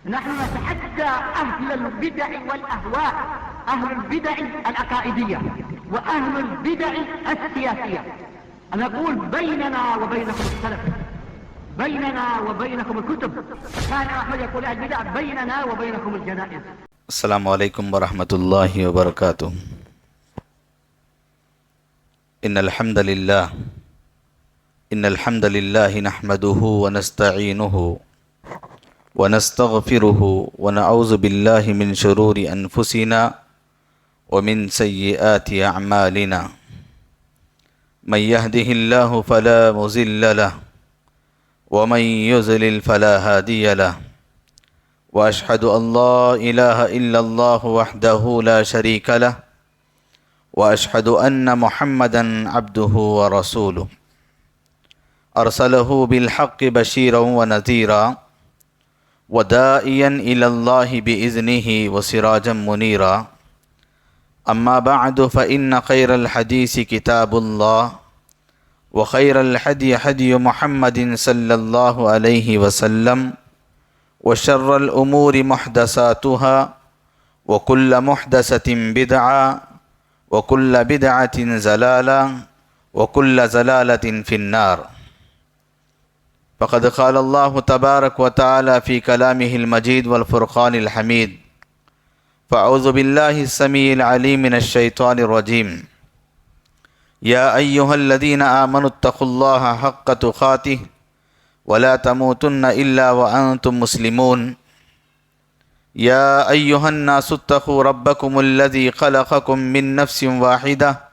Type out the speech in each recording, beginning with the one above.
نحن نتحدى أهل البدع والأهواء، أهل البدع العقائدية وأهل البدع السياسية، أن نقول بيننا وبينكم السلف، بيننا وبينكم الكتب. كان أحمد يقول أهل البدع بيننا وبينكم الجنائز. السلام علیکم ورحمۃ اللہ وبرکاتہ. ان الحمد للہ نحمده ونستعینه ونستغفره ونعوذ باللہ من شرور انفسنا ومن سیئات اعمالنا. من يهده الله فلا مضل له ومن يضلل فلا هادي له. وأشهد أن لا إله إلا الله وحده لا شريك له وأشهد أن محمدا عبده ورسوله أرسله بالحق بشيرا ونذيرا وداعيا إلى الله بإذنه وسراجا منيرا. أما بعد فإن خير الحديث كتاب الله وخير الهدي هدي محمد صلى الله عليه وسلم وشر الأمور محدثاتها وكل محدثة بدعة وكل بدعة ضلالة وكل ضلالة في النار. فقد قال الله تبارك وتعالى في كلامه المجيد والفرقان الحميد: فأعوذ بالله السميع العليم من الشيطان الرجيم. يا أيها الذين آمنوا اتقوا الله حق تقاته ولا تموتن إلا وأنتم مسلمون. يا أيها الناس اتقوا ربكم الذي خلقكم من نفس واحدة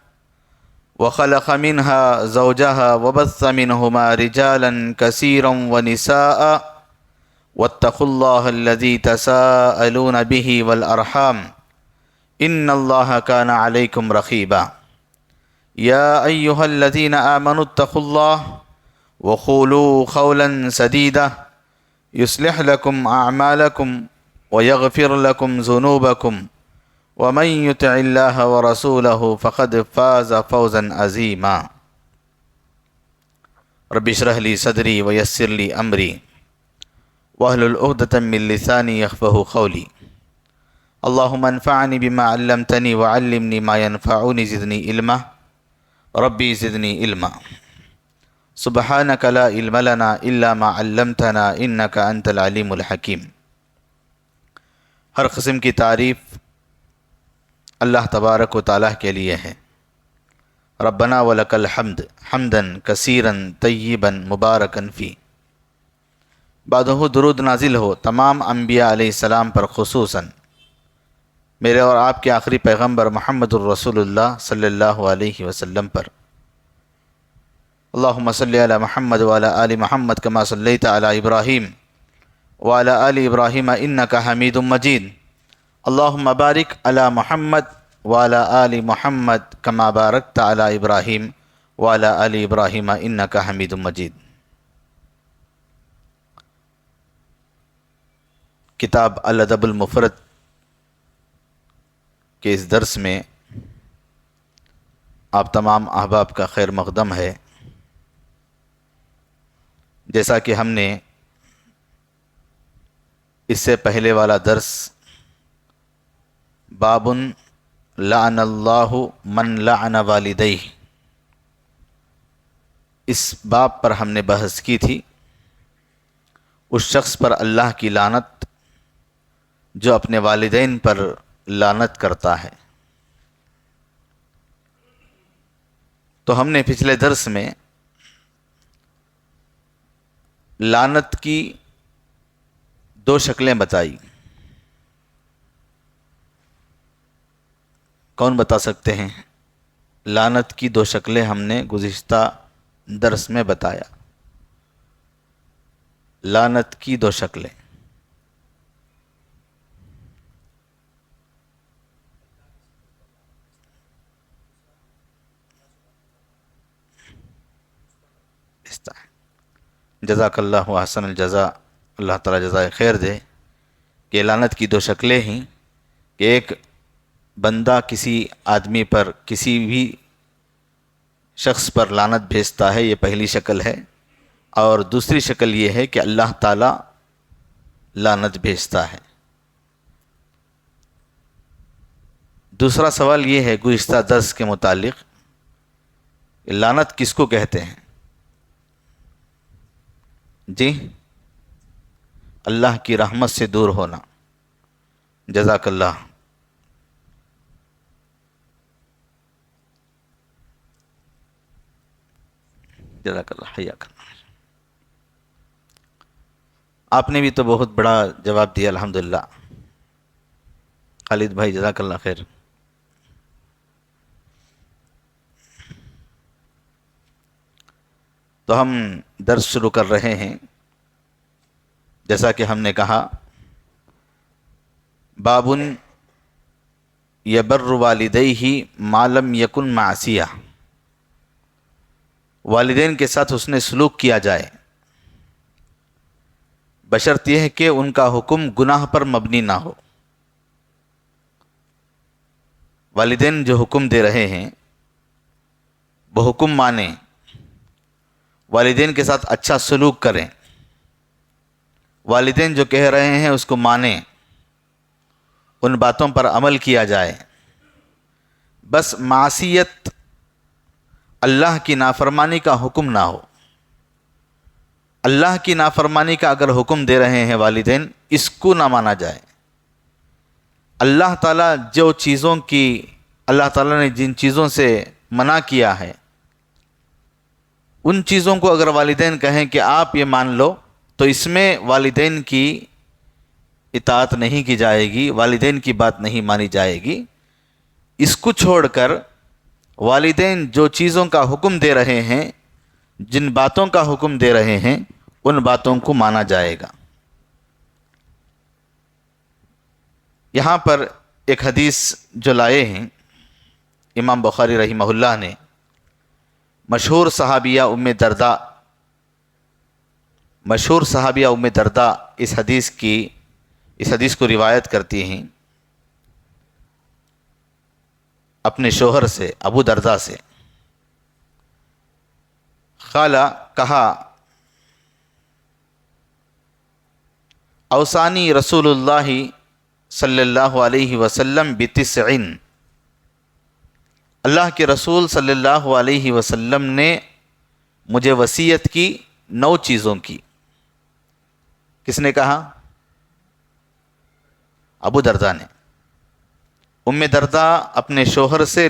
وخلق منها زوجها وبث منهما رجالا كثيرا ونساء واتقوا الله الذي تساءلون به والأرحام إن الله كان عليكم رقيبا. يا أيها الذين آمنوا اتقوا الله وقولوا قولا سديدا يصلح لكم أعمالكم ويغفر لكم ذنوبكم ومن يطع الله ورسوله فقد فاز فوزا عظيما. رب اشرح لي صدري ويسر لي أمري واحلل عقدة من لساني يفقهوا قولي. اللهم انفعني بما علمتني وعلمني ما ينفعني زدني علما ربي زدني علما. سبحانك لا علم لنا الا ما علمتنا انك انت العلیم الحکیم. ہر قسم کی تعریف اللہ تبارک و تعالیٰ کے لیے ہے. ربنا ولک الحمد حمدا کثیرا طیبا مبارکا فی. بعدہ درود نازل ہو تمام انبیاء علیہ السلام پر، خصوصاً میرے اور آپ کے آخری پیغمبر محمد الرسول اللہ صلی اللہ علیہ وسلم پر. اللہم صلی علی محمد وعلی آل محمد کما صلیت علی ابراہیم وعلی آل ابراہیم انکا حمید مجید. اللہم بارک علی محمد وعلی آل محمد کما بارکت علی ابراہیم وعلی آل ابراہیم انکا حمید مجید. کتاب الادب المفرد کے اس درس میں آپ تمام احباب کا خیر مقدم ہے. جیسا کہ ہم نے اس سے پہلے والا درس باب لعن اللہ من لعن والدیہ، اس باب پر ہم نے بحث کی تھی. اس شخص پر اللہ کی لعنت جو اپنے والدین پر لعنت کرتا ہے. تو ہم نے پچھلے درس میں لعنت کی دو شکلیں بتائی. کون بتا سکتے ہیں؟ لعنت کی دو شکلیں ہم نے گزشتہ درس میں بتایا. لعنت کی دو شکلیں. جزاک اللہ احسن الجزا، اللہ تعالیٰ جزائے خیر دے. کہ لعنت کی دو شکلیں ہیں کہ ایک بندہ کسی آدمی پر، کسی بھی شخص پر لعنت بھیجتا ہے، یہ پہلی شکل ہے. اور دوسری شکل یہ ہے کہ اللہ تعالیٰ لعنت بھیجتا ہے۔ دوسرا سوال یہ ہے گزشتہ درس کے متعلق، لعنت کس کو کہتے ہیں؟ جی، اللہ کی رحمت سے دور ہونا۔ جزاک اللہ۔ جزاک اللہ، حیاک اللہ۔ آپ نے بھی تو بہت بڑا جواب دیا الحمدللہ۔ خالد بھائی جزاک اللہ خیر۔ تو ہم درس شروع کر رہے ہیں۔ جیسا کہ ہم نے کہا، بابن یبر والدیہ ما لم یکن معصیہ، والدین کے ساتھ حسن سلوک کیا جائے بشرط یہ ہے کہ ان کا حکم گناہ پر مبنی نہ ہو۔ والدین جو حکم دے رہے ہیں وہ حکم مانیں، والدین کے ساتھ اچھا سلوک کریں، والدین جو کہہ رہے ہیں اس کو مانیں، ان باتوں پر عمل کیا جائے۔ بس معصیت، اللہ کی نافرمانی کا حکم نہ ہو۔ اللہ کی نافرمانی کا اگر حکم دے رہے ہیں والدین، اس کو نہ مانا جائے۔ اللہ تعالیٰ جو چیزوں کی، اللہ تعالیٰ نے جن چیزوں سے منع کیا ہے، ان چیزوں کو اگر والدین کہیں کہ آپ یہ مان لو، تو اس میں والدین کی اطاعت نہیں کی جائے گی، والدین کی بات نہیں مانی جائے گی۔ اس کو چھوڑ کر والدین جو چیزوں کا حکم دے رہے ہیں، جن باتوں کا حکم دے رہے ہیں، ان باتوں کو مانا جائے گا۔ یہاں پر ایک حدیث جو لائے ہیں امام بخاری رحمہ اللہ نے، مشہور صحابیہ ام درداء اس حدیث کو روایت کرتی ہیں اپنے شوہر سے، ابو درداء سے۔ قالا، کہا، اوصانی رسول اللہ صلی اللہ علیہ وسلم بتسعین، اللہ کے رسول صلی اللہ علیہ وسلم نے مجھے وصیت کی 9 چیزوں کی۔ کس نے کہا؟ ابو درداء نے۔ ام درداء اپنے شوہر سے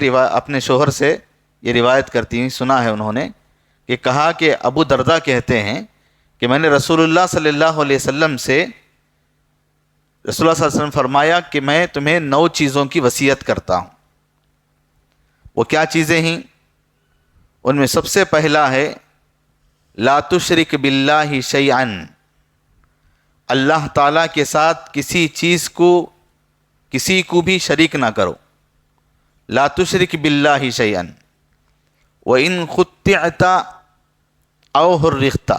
یہ روایت کرتی ہیں، سنا ہے انہوں نے کہ کہا کہ ابو درداء کہتے ہیں کہ میں نے رسول اللہ صلی اللہ علیہ وسلم سے، رسول اللہ صلی اللہ علیہ وسلم فرمایا کہ میں تمہیں 9 چیزوں کی وصیت کرتا ہوں۔ وہ کیا چیزیں ہیں؟ ان میں سب سے پہلا ہے لا تشرک باللہ شیئا، اللہ تعالیٰ کے ساتھ کسی کو بھی شریک نہ کرو۔ لا تشرک باللہ شیئا وَإِن خُطِّعْتَ أَوْ حُرِّقْتَ،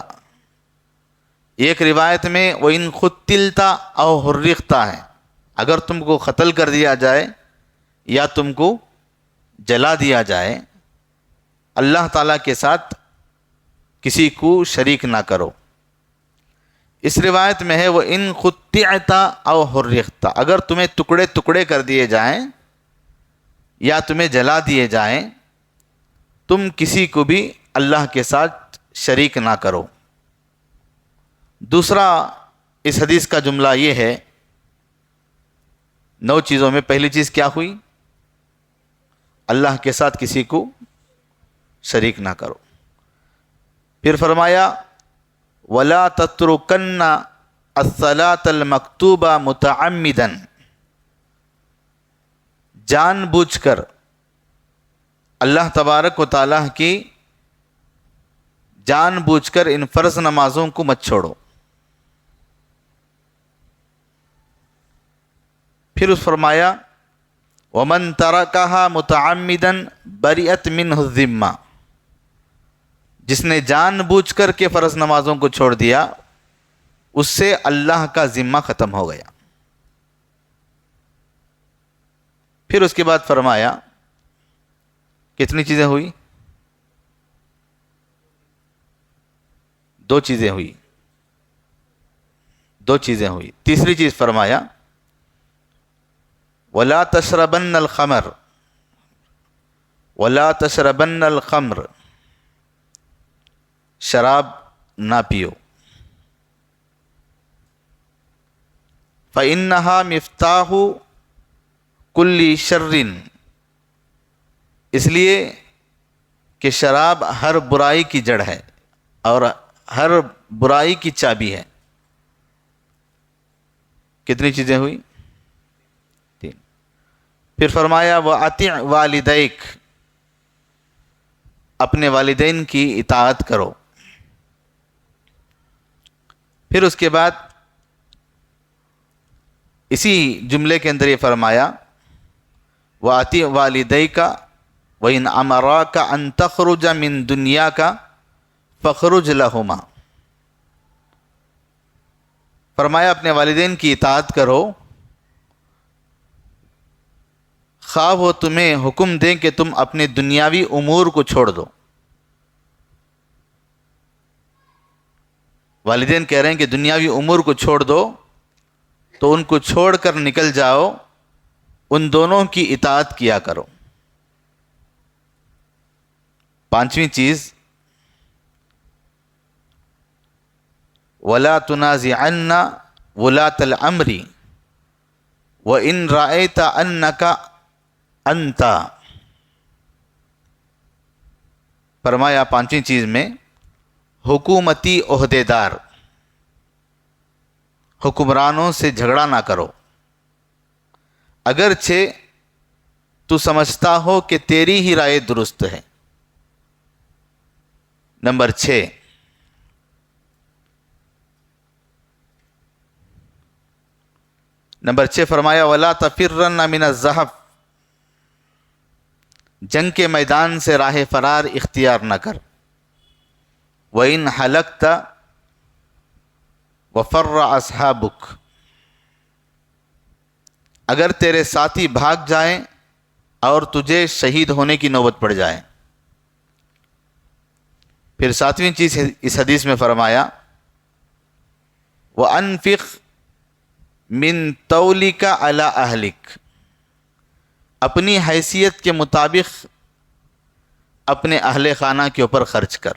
ایک روایت میں وَإِن خُطِّلْتَ أَوْ حُرِّقْتَ ہے، اگر تم کو قتل کر دیا جائے یا تم کو جلا دیا جائے، اللہ تعالیٰ کے ساتھ کسی کو شریک نہ کرو۔ اس روایت میں ہے وَإِن خُطِّعْتَ أَوْ حُرِّقْتَ، اگر تمہیں ٹکڑے ٹکڑے کر دیے جائیں یا تمہیں جلا دیے جائیں، تم کسی کو بھی اللہ کے ساتھ شریک نہ کرو۔ دوسرا اس حدیث کا جملہ یہ ہے، 9 چیزوں میں پہلی چیز کیا ہوئی؟ اللہ کے ساتھ کسی کو شریک نہ کرو۔ پھر فرمایا وَلَا تَتْرُكَنَّ الصَّلَاةَ الْمَكْتُوبَةَ مُتَعَمِّدًا، جان بوجھ کر اللہ تبارک و تعالیٰ کی جان بوجھ کر ان فرض نمازوں کو مت چھوڑو۔ پھر اس فرمایا وَمَن تَرَكَهَا مُتَعَمِّدًا بَرِئَتْ مِنْهُ الذِّمَّةُ، جس نے جان بوجھ کر کے فرض نمازوں کو چھوڑ دیا، اس سے اللہ کا ذمہ ختم ہو گیا۔ پھر اس کے بعد فرمایا کتنی چیزیں ہوئی؟ 2 چیزیں ہوئی۔ دو چیزیں ہوئی. تیسری چیز فرمایا وَلَا تَشْرَبَنَّ الْخَمْرَ وَلَا تَشْرَبَنَّ الْخَمْرَ، شراب نہ پیو. فَإِنَّهَا مِفْتَاحُ كُلِّ شَرٍّ، اس لیے کہ شراب ہر برائی کی جڑ ہے اور ہر برائی کی چابی ہے. کتنی چیزیں ہوئی؟ تین. پھر فرمایا وَأَطِعْ وَالِدَيْكَ، اپنے والدین کی اطاعت کرو. پھر اس کے بعد اسی جملے کے اندر یہ فرمایا وَأَطِعْ وَالِدَيْكَ وَإِنْ أَمَرَاكَ أَن تَخْرُجَ مِن دُنْيَاكَ فَاخْرُجْ لَهُمَا، فرمایا اپنے والدین کی اطاعت کرو خواہ وہ تمہیں حکم دیں کہ تم اپنے دنیاوی امور کو چھوڑ دو. والدین کہہ رہے ہیں کہ دنیاوی امور کو چھوڑ دو، تو ان کو چھوڑ کر نکل جاؤ، ان دونوں کی اطاعت کیا کرو. پانچویں چیز وَلَا تُنَازِعَنَّ وُلَاةَ الْأَمْرِ وَإِنْ رَأَيْتَ أَنَّكَ أَنْتَ، فرمایا پانچویں چیز میں حکومتی عہدے دار، حکمرانوں سے جھگڑا نہ کرو اگرچہ تو سمجھتا ہو کہ تیری ہی رائے درست ہے. نمبر 6 فرمایا وَلَا تَفِرَّنَّ مِنَ الزَّحْفِ، جنگ کے میدان سے راہ فرار اختیار نہ کر. وَإِنْ حَلَقْتَ وَفَرَّ أَصْحَابُكَ، اگر تیرے ساتھی بھاگ جائیں اور تجھے شہید ہونے کی نوبت پڑ جائے. پھر ساتویں چیز اس حدیث میں فرمایا وَأَنفِقْ مِن طَوْلِكَ عَلَىٰ أَهْلِكَ، اپنی حیثیت کے مطابق اپنے اہل خانہ کے اوپر خرچ کر.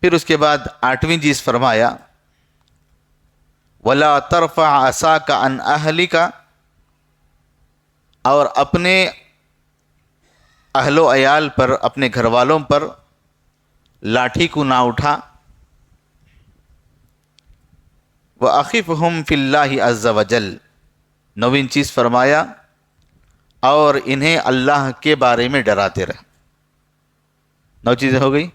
پھر اس کے بعد آٹھویں چیز فرمایا وَلَا تَرْفَعْ عَصَاكَ عَنْ أَهْلِكَ، اور اپنے اہل و عیال پر، اپنے گھر والوں پر لاٹھی کو نہ اٹھا. وَأَخِفْهُمْ فِي اللَّهِ عَزَّ وَجَلَّ، نویں چیز فرمایا اور انہیں اللہ کے بارے میں ڈراتے رہ. 9 چیزیں ہو گئی.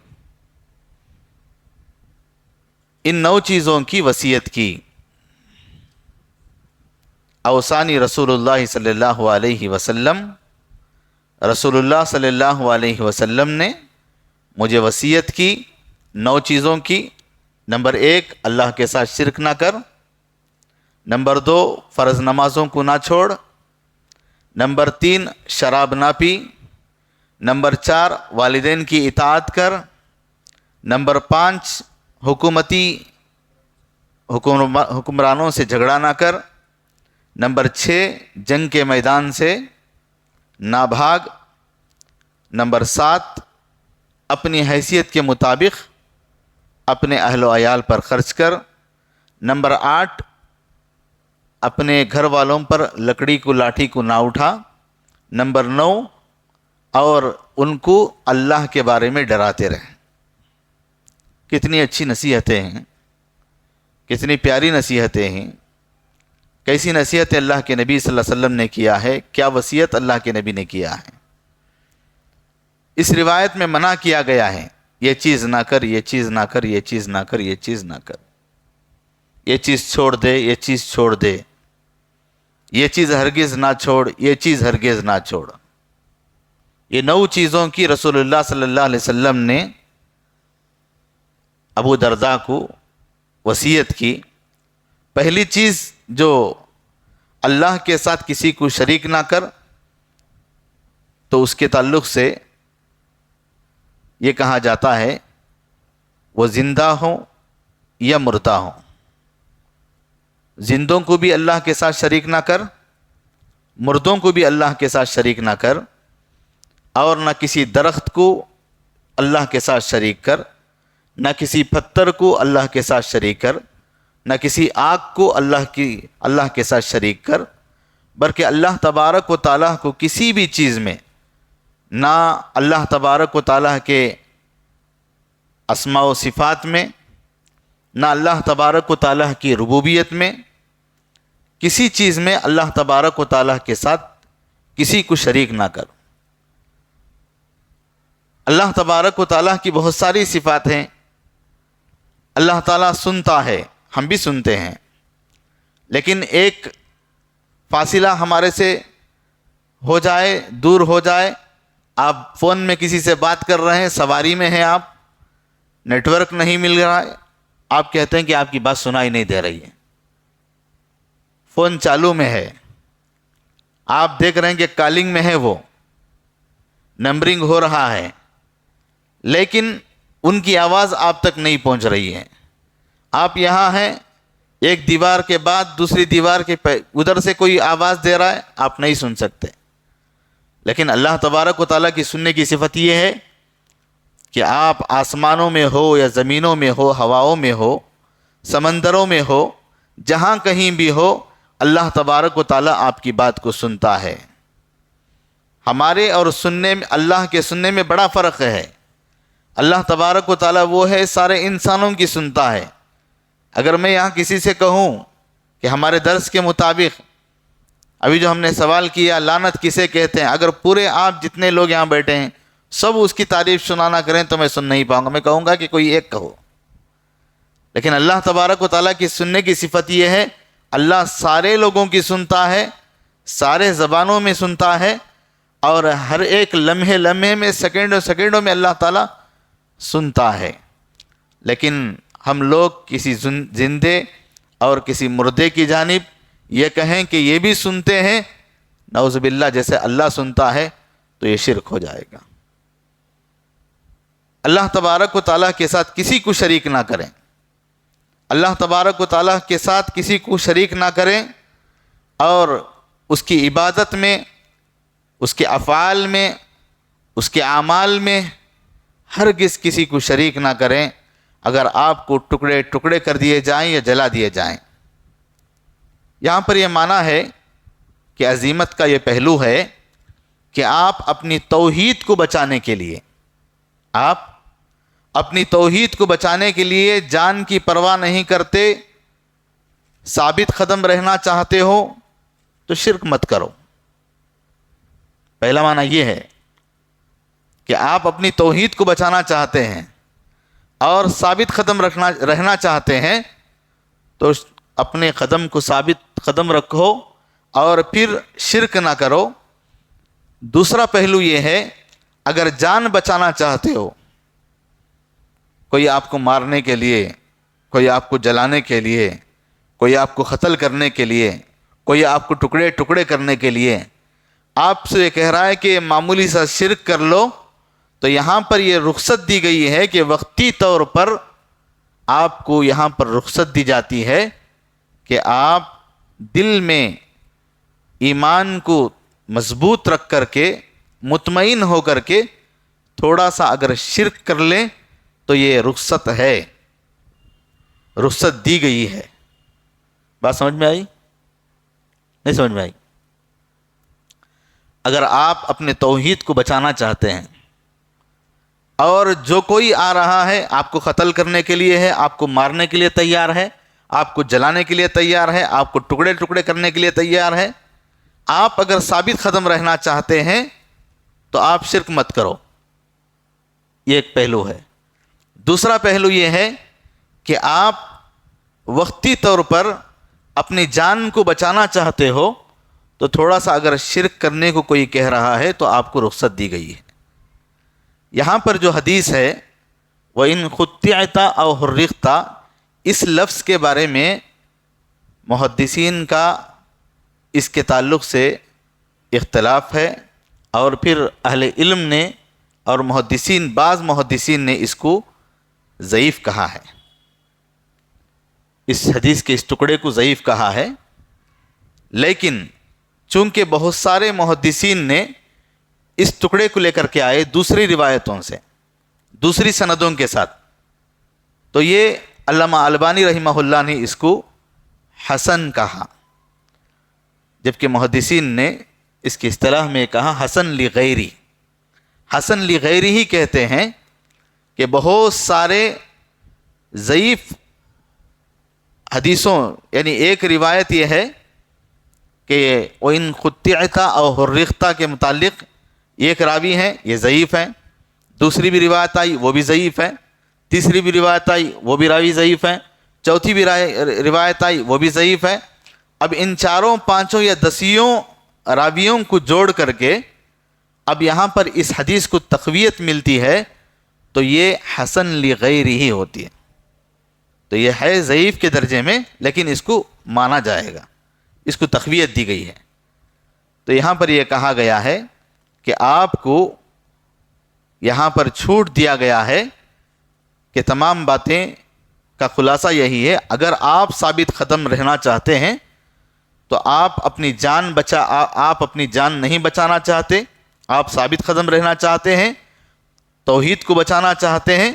ان 9 چیزوں کی وصیت کی. اوصانی رسول اللہ صلی اللہ علیہ وسلم، رسول اللہ صلی اللہ علیہ وسلم نے مجھے وصیت کی 9 چیزوں کی. نمبر 1 اللہ کے ساتھ شرک نہ کر. نمبر 2 فرض نمازوں کو نہ چھوڑ. نمبر 3 شراب نہ پی. نمبر 4 والدین کی اطاعت کر. نمبر 5 حکمرانوں سے جھگڑا نہ کر. نمبر 6 جنگ کے میدان سے نہ بھاگ. نمبر 7 اپنی حیثیت کے مطابق اپنے اہل و عیال پر خرچ کر. نمبر 8 اپنے گھر والوں پر لکڑی کو، لاٹھی کو نہ اٹھا. نمبر 9 اور ان کو اللہ کے بارے میں ڈراتے رہے. کتنی اچھی نصیحتیں ہیں، کتنی پیاری نصیحتیں ہیں. کیسی نصیحت اللہ کے نبی صلی اللہ علیہ وسلم نے کیا ہے، کیا وصیت اللہ کے نبی نے کیا ہے. اس روایت میں منع کیا گیا ہے یہ چیز نہ کر، یہ چیز نہ کر، یہ چیز نہ کر، یہ چیز نہ کر، یہ چیز چھوڑ دے، یہ چیز چھوڑ دے، یہ چیز ہرگز نہ چھوڑ، یہ چیز ہرگز نہ چھوڑ. یہ 9 چیزوں کی رسول اللہ صلی اللہ علیہ وسلم نے ابو درداء کو وصیت کی. پہلی چیز جو اللہ کے ساتھ کسی کو شریک نہ کر، تو اس کے تعلق سے یہ کہا جاتا ہے وہ زندہ ہوں یا مردہ ہوں، زندوں کو بھی اللہ کے ساتھ شریک نہ کر، مردوں کو بھی اللہ کے ساتھ شریک نہ کر، اور نہ کسی درخت کو اللہ کے ساتھ شریک کر، نہ کسی پتھر کو اللہ کے ساتھ شریک کر، نہ کسی آگ کو اللہ کے ساتھ شریک کر، بلکہ اللہ تبارک و تعالیٰ کو کسی بھی چیز میں، نہ اللہ تبارک و تعالیٰ کے اسماء و صفات میں، نہ اللہ تبارک و تعالیٰ کی ربوبیت میں، کسی چیز میں اللہ تبارک و تعالیٰ کے ساتھ کسی کو شریک نہ کر۔ اللہ تبارک و تعالیٰ کی بہت ساری صفات ہیں۔ اللہ تعالیٰ سنتا ہے، ہم بھی سنتے ہیں، لیکن ایک فاصلہ ہمارے سے ہو جائے، دور ہو جائے، آپ فون میں کسی سے بات کر رہے ہیں، سواری میں ہیں آپ، نیٹ ورک نہیں مل رہا ہے، آپ کہتے ہیں کہ آپ کی بات سنائی نہیں دے رہی ہے، فون چالو میں ہے، آپ دیکھ رہے ہیں کہ کالنگ میں ہے، وہ نمبرنگ ہو رہا ہے، لیکن ان کی آواز آپ تک نہیں پہنچ رہی ہے۔ آپ یہاں ہیں، ایک دیوار کے بعد دوسری دیوار کے ادھر سے کوئی آواز دے رہا ہے، آپ نہیں سن سکتے۔ لیکن اللہ تبارک و تعالیٰ کی سننے کی صفت یہ ہے کہ آپ آسمانوں میں ہو یا زمینوں میں ہو، ہواؤں میں ہو، سمندروں میں ہو، جہاں کہیں بھی ہو، اللہ تبارک و تعالیٰ آپ کی بات کو سنتا ہے۔ ہمارے اور سننے میں، اللہ کے سننے میں بڑا فرق ہے۔ اللہ تبارک و تعالیٰ وہ ہے سارے انسانوں کی سنتا ہے۔ اگر میں یہاں کسی سے کہوں کہ ہمارے درس کے مطابق ابھی جو ہم نے سوال کیا لعنت کسے کہتے ہیں، اگر پورے آپ جتنے لوگ یہاں بیٹھے ہیں سب اس کی تعریف سنانا کریں تو میں سن نہیں پاؤں گا، میں کہوں گا کہ کوئی ایک کہو۔ لیکن اللہ تبارک و تعالیٰ کی سننے کی صفت یہ ہے، اللہ سارے لوگوں کی سنتا ہے، سارے زبانوں میں سنتا ہے، اور ہر ایک لمحے لمحے میں، سیکنڈوں سیکنڈوں میں اللہ تعالیٰ سنتا ہے۔ لیکن ہم لوگ کسی زندے اور کسی مردے کی جانب یہ کہیں کہ یہ بھی سنتے ہیں، نعوذ باللہ، جیسے اللہ سنتا ہے، تو یہ شرک ہو جائے گا۔ اللہ تبارک و تعالیٰ کے ساتھ کسی کو شریک نہ کریں، اللہ تبارک و تعالیٰ کے ساتھ کسی کو شریک نہ کریں، اور اس کی عبادت میں، اس کے افعال میں، اس کے اعمال میں ہرگز کسی کو شریک نہ کریں، اگر آپ کو ٹکڑے ٹکڑے کر دیے جائیں یا جلا دیے جائیں۔ یہاں پر یہ معنی ہے کہ عظیمت کا یہ پہلو ہے کہ آپ اپنی توحید کو بچانے کے لیے، آپ اپنی توحید کو بچانے کے لیے جان کی پرواہ نہیں کرتے، ثابت قدم رہنا چاہتے ہو تو شرک مت کرو۔ پہلا معنی یہ ہے کہ آپ اپنی توحید کو بچانا چاہتے ہیں اور ثابت قدم رہنا چاہتے ہیں تو اپنے قدم کو ثابت قدم رکھو اور پھر شرک نہ کرو۔ دوسرا پہلو یہ ہے، اگر جان بچانا چاہتے ہو، کوئی آپ کو مارنے کے لیے، کوئی آپ کو جلانے کے لیے، کوئی آپ کو قتل کرنے کے لیے، کوئی آپ کو ٹکڑے ٹکڑے کرنے کے لیے آپ سے کہہ رہا ہے کہ معمولی سا شرک کر لو، تو یہاں پر یہ رخصت دی گئی ہے کہ وقتی طور پر آپ کو یہاں پر رخصت دی جاتی ہے کہ آپ دل میں ایمان کو مضبوط رکھ کر کے، مطمئن ہو کر کے تھوڑا سا اگر شرک کر لیں تو یہ رخصت ہے، رخصت دی گئی ہے۔ بات سمجھ میں آئی؟ نہیں سمجھ میں آئی؟ اگر آپ اپنے توحید کو بچانا چاہتے ہیں اور جو کوئی آ رہا ہے آپ کو قتل کرنے کے لیے ہے، آپ کو مارنے کے لیے تیار ہے، آپ کو جلانے کے لیے تیار ہے، آپ کو ٹکڑے ٹکڑے کرنے کے لیے تیار ہے، آپ اگر ثابت قدم رہنا چاہتے ہیں تو آپ شرک مت کرو۔ یہ ایک پہلو ہے۔ دوسرا پہلو یہ ہے کہ آپ وقتی طور پر اپنی جان کو بچانا چاہتے ہو تو تھوڑا سا اگر شرک کرنے کو کوئی کہہ رہا ہے تو آپ کو رخصت دی گئی ہے۔ یہاں پر جو حدیث ہے وَإِنْ خُطِّعْتَ أَوْ حُرِّقْتَ، اس لفظ کے بارے میں محدثین کا اس کے تعلق سے اختلاف ہے، اور پھر اہل علم نے اور بعض محدثین نے اس کو ضعیف کہا ہے۔ اس حدیث کے اس ٹکڑے کو ضعیف کہا ہے، لیکن چونکہ بہت سارے محدثین نے اس ٹکڑے کو لے کر کے آئے دوسری روایتوں سے، دوسری سندوں کے ساتھ، تو یہ علامہ البانی رحمہ اللہ نے اس کو حسن کہا، جبکہ محدثین نے اس کی اصطلاح میں کہا حسن لغیری۔ حسن لغیری ہی کہتے ہیں کہ بہت سارے ضعیف حدیثوں، یعنی ایک روایت یہ ہے کہ وَإِن قُطِّعْتَ أَوْ حُرِّقْتَ کے متعلق ایک راوی ہیں، یہ ضعیف ہیں، دوسری بھی روایت آئی وہ بھی ضعیف ہے، تیسری بھی روایت آئی وہ بھی راوی ضعیف ہے، چوتھی بھی روایت آئی وہ بھی ضعیف ہے۔ اب ان چاروں پانچوں یا دسیوں راویوں کو جوڑ کر کے اب یہاں پر اس حدیث کو تقویت ملتی ہے تو یہ حسن لغیرہ ہی ہوتی ہے، تو یہ ہے ضعیف کے درجے میں، لیکن اس کو مانا جائے گا، اس کو تقویت دی گئی ہے۔ تو یہاں پر یہ کہا گیا ہے کہ آپ کو یہاں پر چھوٹ دیا گیا ہے کہ تمام باتیں کا خلاصہ یہی ہے، اگر آپ ثابت قدم رہنا چاہتے ہیں تو آپ اپنی جان نہیں بچانا چاہتے، آپ ثابت قدم رہنا چاہتے ہیں، توحید کو بچانا چاہتے ہیں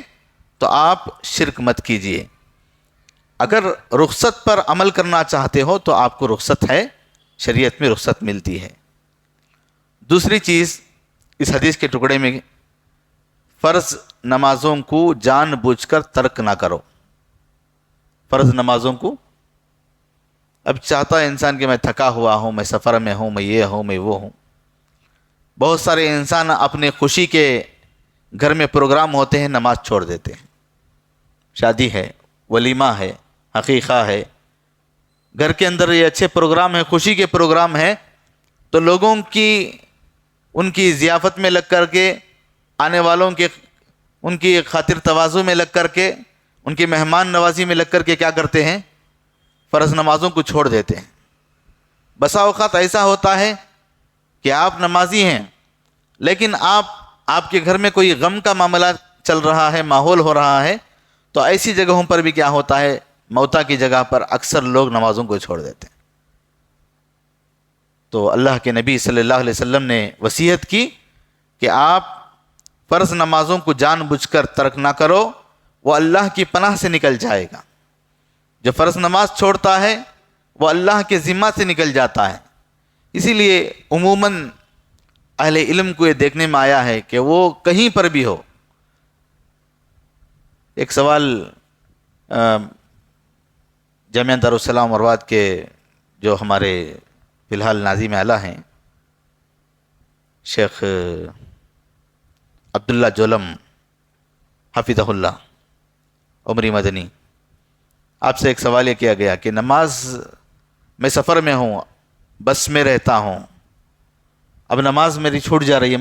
تو آپ شرک مت کیجئے۔ اگر رخصت پر عمل کرنا چاہتے ہو تو آپ کو رخصت ہے، شریعت میں رخصت ملتی ہے۔ دوسری چیز اس حدیث کے ٹکڑے میں، فرض نمازوں کو جان بوجھ کر ترک نہ کرو۔ فرض نمازوں کو، اب چاہتا ہے انسان کہ میں تھکا ہوا ہوں، میں سفر میں ہوں، میں یہ ہوں، میں وہ ہوں۔ بہت سارے انسان اپنے خوشی کے گھر میں پروگرام ہوتے ہیں، نماز چھوڑ دیتے ہیں، شادی ہے، ولیمہ ہے، عقیقہ ہے، گھر کے اندر یہ اچھے پروگرام ہیں، خوشی کے پروگرام ہیں، تو لوگوں کی ان کی ضیافت میں لگ کر کے، آنے والوں کے ان کی خاطر تواضع میں لگ کر کے، ان کی مہمان نوازی میں لگ کر کے کیا کرتے ہیں؟ فرض نمازوں کو چھوڑ دیتے ہیں۔ بسا اوقات ایسا ہوتا ہے کہ آپ نمازی ہیں لیکن آپ کے گھر میں کوئی غم کا معاملہ چل رہا ہے، ماحول ہو رہا ہے، تو ایسی جگہوں پر بھی کیا ہوتا ہے؟ موتا کی جگہ پر اکثر لوگ نمازوں کو چھوڑ دیتے ہیں۔ تو اللہ کے نبی صلی اللہ علیہ وسلم نے وصیت کی کہ آپ فرض نمازوں کو جان بوجھ کر ترک نہ کرو، وہ اللہ کی پناہ سے نکل جائے گا۔ جو فرض نماز چھوڑتا ہے وہ اللہ کے ذمہ سے نکل جاتا ہے۔ اسی لیے عموماً اہل علم کو یہ دیکھنے میں آیا ہے کہ وہ کہیں پر بھی ہو، ایک سوال جامعہ دارالسلام مرواد کے جو ہمارے فی الحال ناظم اعلیٰ ہیں شیخ عبداللہ جولم حفظہ اللہ عمری مدنی، آپ سے ایک سوال یہ کیا گیا کہ نماز میں سفر میں ہوں، بس میں رہتا ہوں، اب نماز میری چھوٹ جا رہی ہے،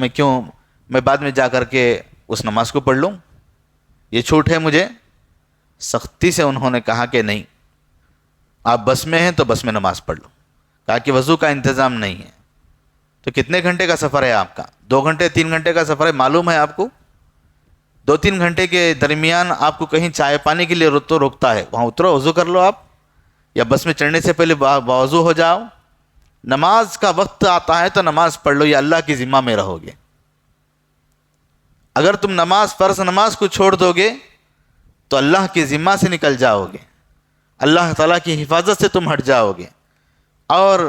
میں بعد میں جا کر کے اس نماز کو پڑھ لوں، یہ چھوٹ ہے مجھے؟ سختی سے انہوں نے کہا کہ نہیں، آپ بس میں ہیں تو بس میں نماز پڑھ لو۔ کہا کہ وضو کا انتظام نہیں ہے، تو کتنے گھنٹے کا سفر ہے آپ کا؟ 2 گھنٹے 3 گھنٹے کا سفر ہے، معلوم ہے آپ کو؟ 2-3 گھنٹے کے درمیان آپ کو کہیں چائے پانی کے لیے تو روکتا ہے، وہاں اترو، وضو کر لو آپ، یا بس میں چڑھنے سے پہلے باوضو ہو جاؤ۔ نماز کا وقت آتا ہے تو نماز پڑھ لو، یا اللہ کی ذمہ میں رہو گے۔ اگر تم فرض نماز کو چھوڑ دو گے تو اللہ کی ذمہ سے نکل جاؤ گے، اللہ تعالیٰ کی حفاظت سے تم ہٹ جاؤ گے، اور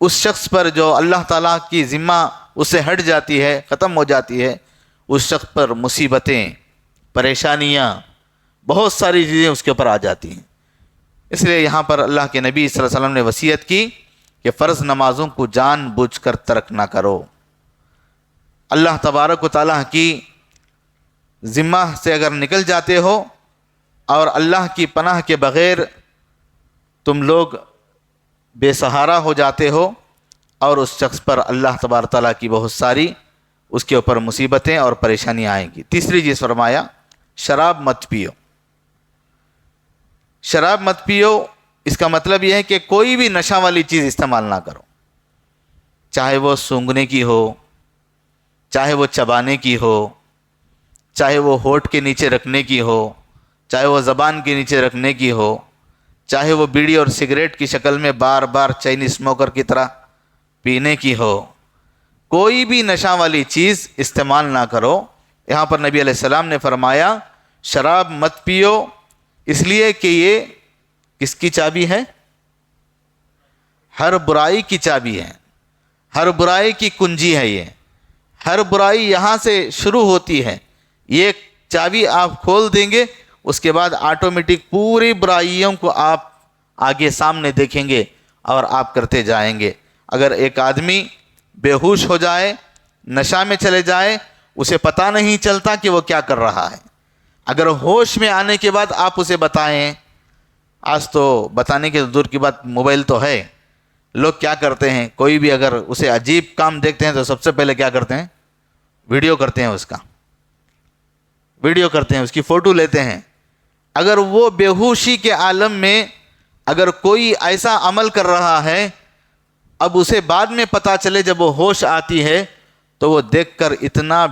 اس شخص پر جو اللہ تعالیٰ کی ذمہ اس سے ہٹ جاتی ہے، ختم ہو جاتی ہے، اس شخص پر مصیبتیں، پریشانیاں، بہت ساری چیزیں اس کے اوپر آ جاتی ہیں۔ اس لیے یہاں پر اللہ کے نبی صلی اللہ علیہ وسلم نے وصیت کی کہ فرض نمازوں کو جان بوجھ کر ترک نہ کرو۔ اللہ تبارک و تعالیٰ کی ذمہ سے اگر نکل جاتے ہو اور اللہ کی پناہ کے بغیر تم لوگ بے سہارا ہو جاتے ہو، اور اس شخص پر اللہ تبارک تعالیٰ کی بہت ساری اس کے اوپر مصیبتیں اور پریشانیاں آئیں گی۔ تیسری چیز فرمایا، شراب مت پیو۔ شراب مت پیو، اس کا مطلب یہ ہے کہ کوئی بھی نشہ والی چیز استعمال نہ کرو، چاہے وہ سونگھنے کی ہو، چاہے وہ چبانے کی ہو، چاہے وہ ہونٹ کے نیچے رکھنے کی ہو، چاہے وہ زبان کے نیچے رکھنے کی ہو، چاہے وہ بیڑی اور سگریٹ کی شکل میں بار بار چین اسموکر کی طرح پینے کی ہو، کوئی بھی نشہ والی چیز استعمال نہ کرو۔ یہاں پر نبی علیہ السلام نے فرمایا شراب مت پیو، اس لیے کہ یہ کس کی چابی ہے؟ ہر برائی کی چابی ہے، ہر برائی کی کنجی ہے۔ یہ ہر برائی یہاں سے شروع ہوتی ہے، یہ چابی آپ کھول دیں گے، اس کے بعد آٹومیٹک پوری برائیوں کو آپ آگے سامنے دیکھیں گے اور آپ کرتے جائیں گے۔ اگر ایک آدمی بے ہوش ہو جائے، نشہ میں چلے جائے، اسے پتہ نہیں چلتا کہ وہ کیا کر رہا ہے۔ اگر ہوش میں آنے کے بعد آپ اسے بتائیں، آج تو بتانے کے دور کی بات، موبائل تو ہے، لوگ کیا کرتے ہیں، کوئی بھی اگر اسے عجیب کام دیکھتے ہیں تو سب سے پہلے کیا کرتے ہیں؟ ویڈیو کرتے ہیں، اس کا ویڈیو کرتے ہیں، اس کی فوٹو لیتے ہیں۔ اگر وہ بے ہوشی کے عالم میں اگر کوئی ایسا عمل کر رہا ہے، اب اسے بعد میں پتہ چلے جب وہ ہوش آتی ہے تو وہ دیکھ کر اتنا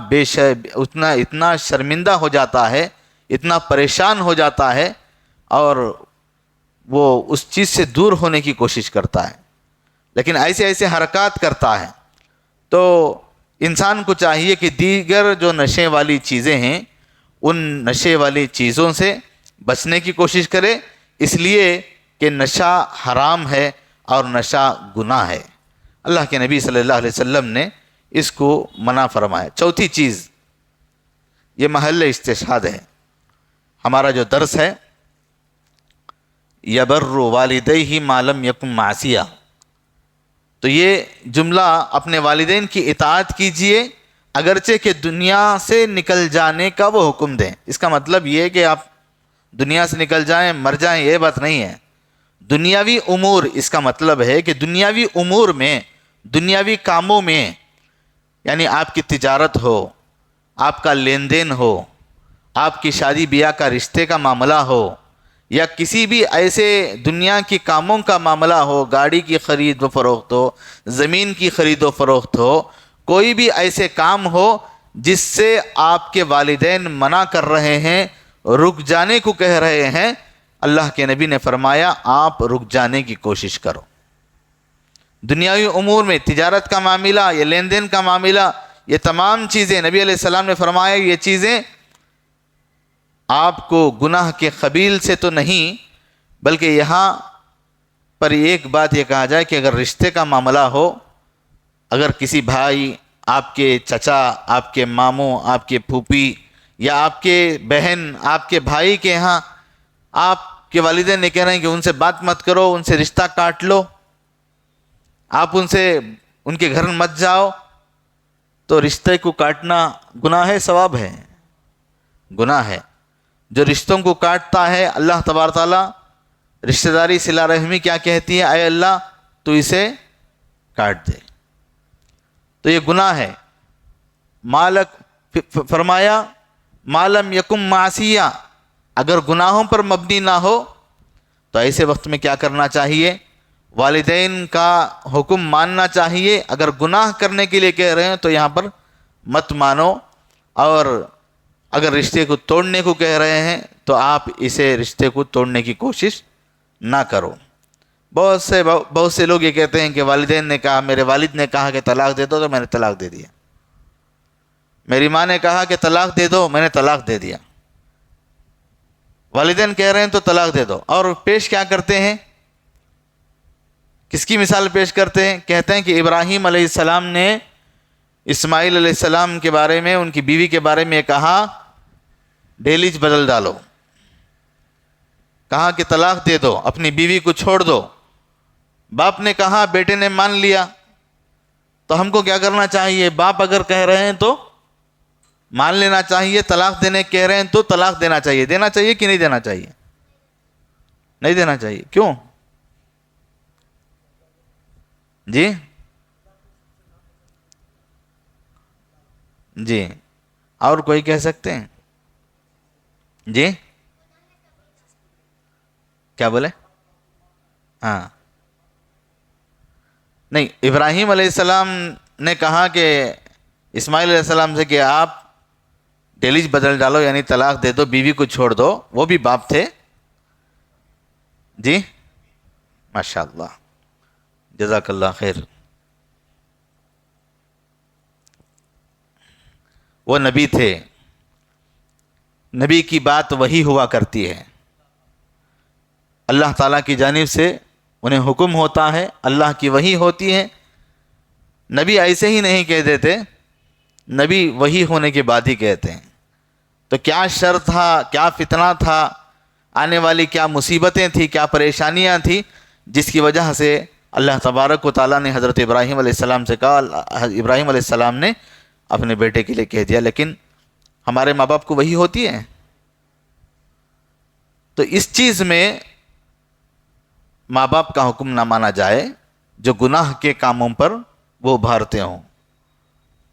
شرمندہ ہو جاتا ہے، اتنا پریشان ہو جاتا ہے، اور وہ اس چیز سے دور ہونے کی کوشش کرتا ہے، لیکن ایسے حرکات کرتا ہے۔ تو انسان کو چاہیے کہ دیگر جو نشے والی چیزیں ہیں، ان نشے والی چیزوں سے بچنے کی کوشش کرے، اس لیے کہ نشہ حرام ہے اور نشہ گناہ ہے۔ اللہ کے نبی صلی اللہ علیہ وسلم نے اس کو منع فرمایا۔ چوتھی چیز، یہ محل استشہاد ہے۔ ہمارا جو درس ہے یبر والدیہ ما لم یکن معصیہ، تو یہ جملہ اپنے والدین کی اطاعت کیجئے اگرچہ کہ دنیا سے نکل جانے کا وہ حکم دیں۔ اس کا مطلب یہ ہے کہ آپ دنیا سے نکل جائیں، مر جائیں، یہ بات نہیں ہے۔ دنیاوی امور، اس کا مطلب ہے کہ دنیاوی امور میں، دنیاوی کاموں میں، یعنی آپ کی تجارت ہو، آپ کا لین دین ہو، آپ کی شادی بیاہ کا رشتے کا معاملہ ہو، یا کسی بھی ایسے دنیا کے کاموں کا معاملہ ہو، گاڑی کی خرید و فروخت ہو، زمین کی خرید و فروخت ہو، کوئی بھی ایسے کام ہو جس سے آپ کے والدین منع کر رہے ہیں، رک جانے کو کہہ رہے ہیں، اللہ کے نبی نے فرمایا آپ رک جانے کی کوشش کرو۔ دنیاوی امور میں، تجارت کا معاملہ، یہ لین دین کا معاملہ، یہ تمام چیزیں نبی علیہ السلام نے فرمایا یہ چیزیں آپ کو گناہ کے قبیل سے تو نہیں، بلکہ یہاں پر ایک بات یہ کہا جائے کہ اگر رشتے کا معاملہ ہو، اگر کسی بھائی، آپ کے چچا، آپ کے ماموں، آپ کے پھوپھی، یا آپ کے بہن، آپ کے بھائی کے ہاں آپ کے والدین نے کہہ رہے ہیں کہ ان سے بات مت کرو، ان سے رشتہ کاٹ لو، آپ ان کے گھر مت جاؤ، تو رشتے کو کاٹنا گناہ ہے، ثواب ہے؟ گناہ ہے۔ جو رشتوں کو کاٹتا ہے، اللہ تبارک تعالیٰ رشتہ داری صلہ رحمی کیا کہتی ہے؟ اے اللہ تو اسے کاٹ دے، تو یہ گناہ ہے۔ فرمایا مالم یکم معصیہ، اگر گناہوں پر مبنی نہ ہو تو ایسے وقت میں کیا کرنا چاہیے؟ والدین کا حکم ماننا چاہیے۔ اگر گناہ کرنے کے لیے کہہ رہے ہیں تو یہاں پر مت مانو، اور اگر رشتے کو توڑنے کو کہہ رہے ہیں تو آپ اسے رشتے کو توڑنے کی کوشش نہ کرو۔ بہت سے لوگ یہ کہتے ہیں کہ والدین نے کہا، میرے والد نے کہا کہ طلاق دے دو تو میں نے طلاق دے دیا، میری ماں نے کہا کہ طلاق دے دو، میں نے طلاق دے دیا، والدین کہہ رہے ہیں تو طلاق دے دو۔ اور پیش کیا کرتے ہیں؟ کس کی مثال پیش کرتے ہیں؟ کہتے ہیں کہ ابراہیم علیہ السلام نے اسماعیل علیہ السلام کے بارے میں، ان کی بیوی کے بارے میں کہا ڈیلیج بدل ڈالو، کہا کہ طلاق دے دو، اپنی بیوی کو چھوڑ دو۔ باپ نے کہا، بیٹے نے مان لیا، تو ہم کو کیا کرنا چاہیے؟ باپ اگر کہہ رہے ہیں تو مان لینا چاہیے، طلاق دینے کہہ رہے ہیں تو طلاق دینا چاہیے۔ دینا چاہیے کہ نہیں دینا چاہیے؟ نہیں دینا چاہیے۔ کیوں جی؟ جی، اور کوئی کہہ سکتے ہیں؟ جی کیا بولے؟ ہاں، نہیں، ابراہیم علیہ السلام نے کہا کہ اسماعیل علیہ السلام سے کہ آپ ڈیلیج بدل ڈالو، یعنی طلاق دے دو، بیوی کو چھوڑ دو، وہ بھی باپ تھے، جی ماشاء اللہ، جزاک اللہ خیر۔ وہ نبی تھے، نبی کی بات وہی ہوا کرتی ہے، اللہ تعالیٰ کی جانب سے انہیں حکم ہوتا ہے، اللہ کی وحی ہوتی ہے۔ نبی ایسے ہی نہیں کہہ دیتے، نبی وحی ہونے کے بعد ہی کہتے ہیں۔ تو کیا شر تھا، کیا فتنہ تھا، آنے والی کیا مصیبتیں تھیں، کیا پریشانیاں تھیں، جس کی وجہ سے اللہ تبارک و تعالیٰ نے حضرت ابراہیم علیہ السلام سے کہا، ابراہیم علیہ السلام نے اپنے بیٹے کے لیے کہہ دیا۔ لیکن ہمارے ماں باپ کو وہی ہوتی ہے، تو اس چیز میں ماں باپ کا حکم نہ مانا جائے جو گناہ کے کاموں پر وہ ابھارتے ہوں،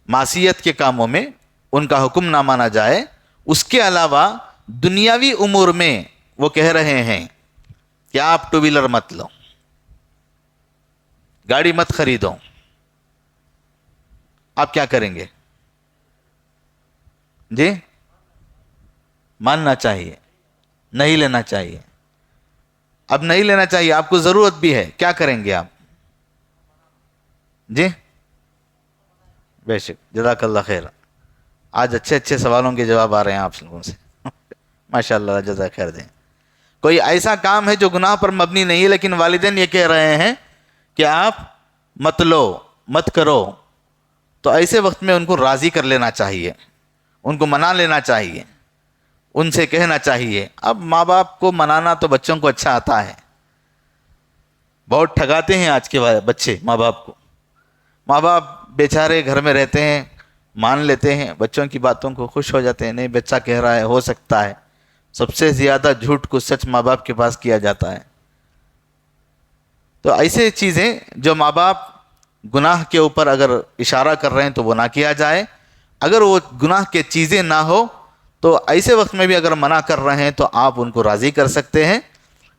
معصیت کے کاموں میں ان کا حکم نہ مانا جائے۔ اس کے علاوہ دنیاوی امور میں وہ کہہ رہے ہیں کہ آپ ٹو ویلر مت لو، گاڑی مت خریدو، آپ کیا کریں گے؟ جی ماننا چاہیے، نہیں لینا چاہیے۔ اب نہیں لینا چاہیے، آپ کو ضرورت بھی ہے، کیا کریں گے آپ؟ جی بے شک، جزاک اللہ خیر۔ آج اچھے اچھے سوالوں کے جواب آ رہے ہیں آپ لوگوں سے، ماشاء اللہ، جزاک خیر دیں۔ کوئی ایسا کام ہے جو گناہ پر مبنی نہیں ہے، لیکن والدین یہ کہہ رہے ہیں کہ آپ مت لو، مت کرو، تو ایسے وقت میں ان کو راضی کر لینا چاہیے، ان کو منا لینا چاہیے، ان سے کہنا چاہیے۔ اب ماں باپ کو منانا تو بچوں کو اچھا آتا ہے، بہت ٹھگاتے ہیں آج کے بچے ماں باپ کو۔ ماں باپ بیچارے گھر میں رہتے ہیں، مان لیتے ہیں بچوں کی باتوں کو، خوش ہو جاتے ہیں، نہیں بچہ کہہ رہا ہے ہو سکتا ہے۔ سب سے زیادہ جھوٹ کو سچ ماں باپ کے پاس کیا جاتا ہے۔ تو ایسے چیزیں جو ماں باپ گناہ کے اوپر اگر اشارہ کر رہے ہیں تو وہ نہ کیا جائے۔ اگر وہ گناہ کے چیزیں نہ ہو تو ایسے وقت میں بھی اگر منع کر رہے ہیں تو آپ ان کو راضی کر سکتے ہیں۔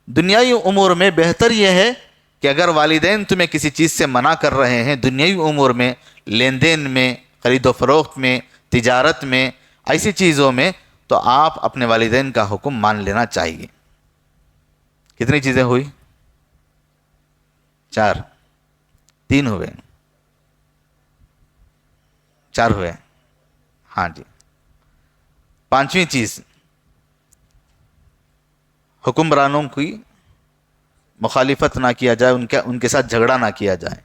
دنیائی امور میں بہتر یہ ہے کہ اگر والدین تمہیں کسی چیز سے منع کر رہے ہیں، دنیائی امور میں، لین دین میں، خرید و فروخت میں، تجارت میں، ایسی چیزوں میں، تو آپ اپنے والدین کا حکم مان لینا چاہیے۔ کتنی چیزیں ہوئی؟ 4، 3 ہوئے، 4 ہوئے، ہاں جی۔ 5ویں چیز، حکمرانوں کی مخالفت نہ کیا جائے، ان کے ساتھ جھگڑا نہ کیا جائے،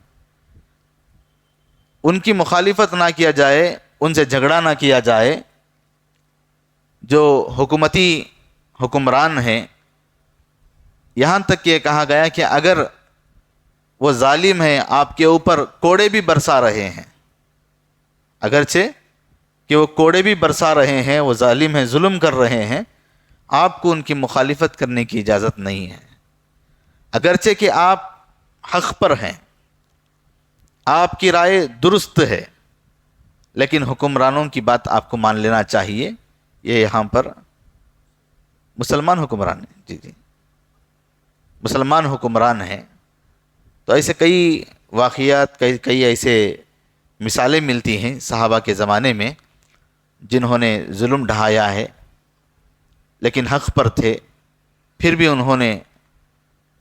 ان کی مخالفت نہ کیا جائے، ان سے جھگڑا نہ کیا جائے۔ جو حکومتی حکمران ہیں، یہاں تک یہ کہا گیا کہ اگر وہ ظالم ہیں، آپ کے اوپر کوڑے بھی برسا رہے ہیں، اگرچہ کہ وہ کوڑے بھی برسا رہے ہیں، وہ ظالم ہیں، ظلم کر رہے ہیں، آپ کو ان کی مخالفت کرنے کی اجازت نہیں ہے۔ اگرچہ کہ آپ حق پر ہیں، آپ کی رائے درست ہے، لیکن حکمرانوں کی بات آپ کو مان لینا چاہیے۔ یہ یہاں پر مسلمان حکمران ہیں، جی جی، مسلمان حکمران ہیں۔ تو ایسے کئی واقعات، کئی ایسے مثالیں ملتی ہیں صحابہ کے زمانے میں جنہوں نے ظلم ڈھایا ہے، لیکن حق پر تھے، پھر بھی انہوں نے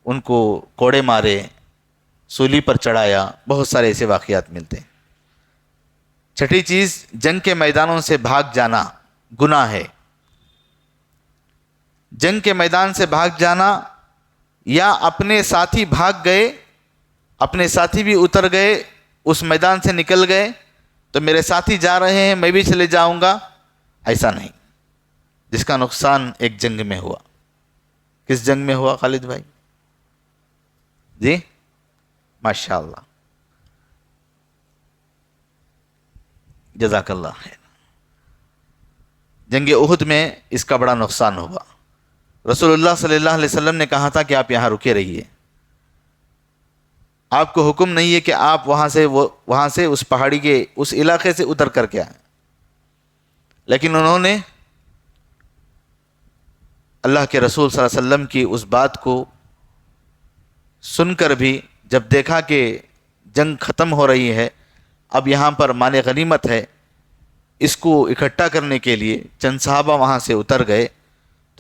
ان کو کوڑے مارے، سولی پر چڑھایا۔ بہت سارے ایسے واقعات ملتے ہیں۔ 6ٹھی چیز، جنگ کے میدانوں سے بھاگ جانا گناہ ہے۔ جنگ کے میدان سے بھاگ جانا، یا اپنے ساتھی بھاگ گئے، اپنے ساتھی بھی اتر گئے، اس میدان سے نکل گئے، تو میرے ساتھی جا رہے ہیں میں بھی چلے جاؤں گا، ایسا نہیں، جس کا نقصان ایک جنگ میں ہوا۔ کس جنگ میں ہوا خالد بھائی؟ جی ماشاء اللہ، جزاک اللہ خیر۔ جنگ احد میں اس کا بڑا نقصان ہوا۔ رسول اللہ صلی اللہ علیہ وسلم نے کہا تھا کہ آپ یہاں رکے رہیے، آپ کو حکم نہیں ہے کہ آپ وہاں سے اس پہاڑی کے اس علاقے سے اتر کر کے آئیں، لیکن انہوں نے اللہ کے رسول صلی اللہ علیہ وسلم کی اس بات کو سن کر بھی جب دیکھا کہ جنگ ختم ہو رہی ہے، اب یہاں پر مال غنیمت ہے، اس کو اکٹھا کرنے کے لیے چند صحابہ وہاں سے اتر گئے۔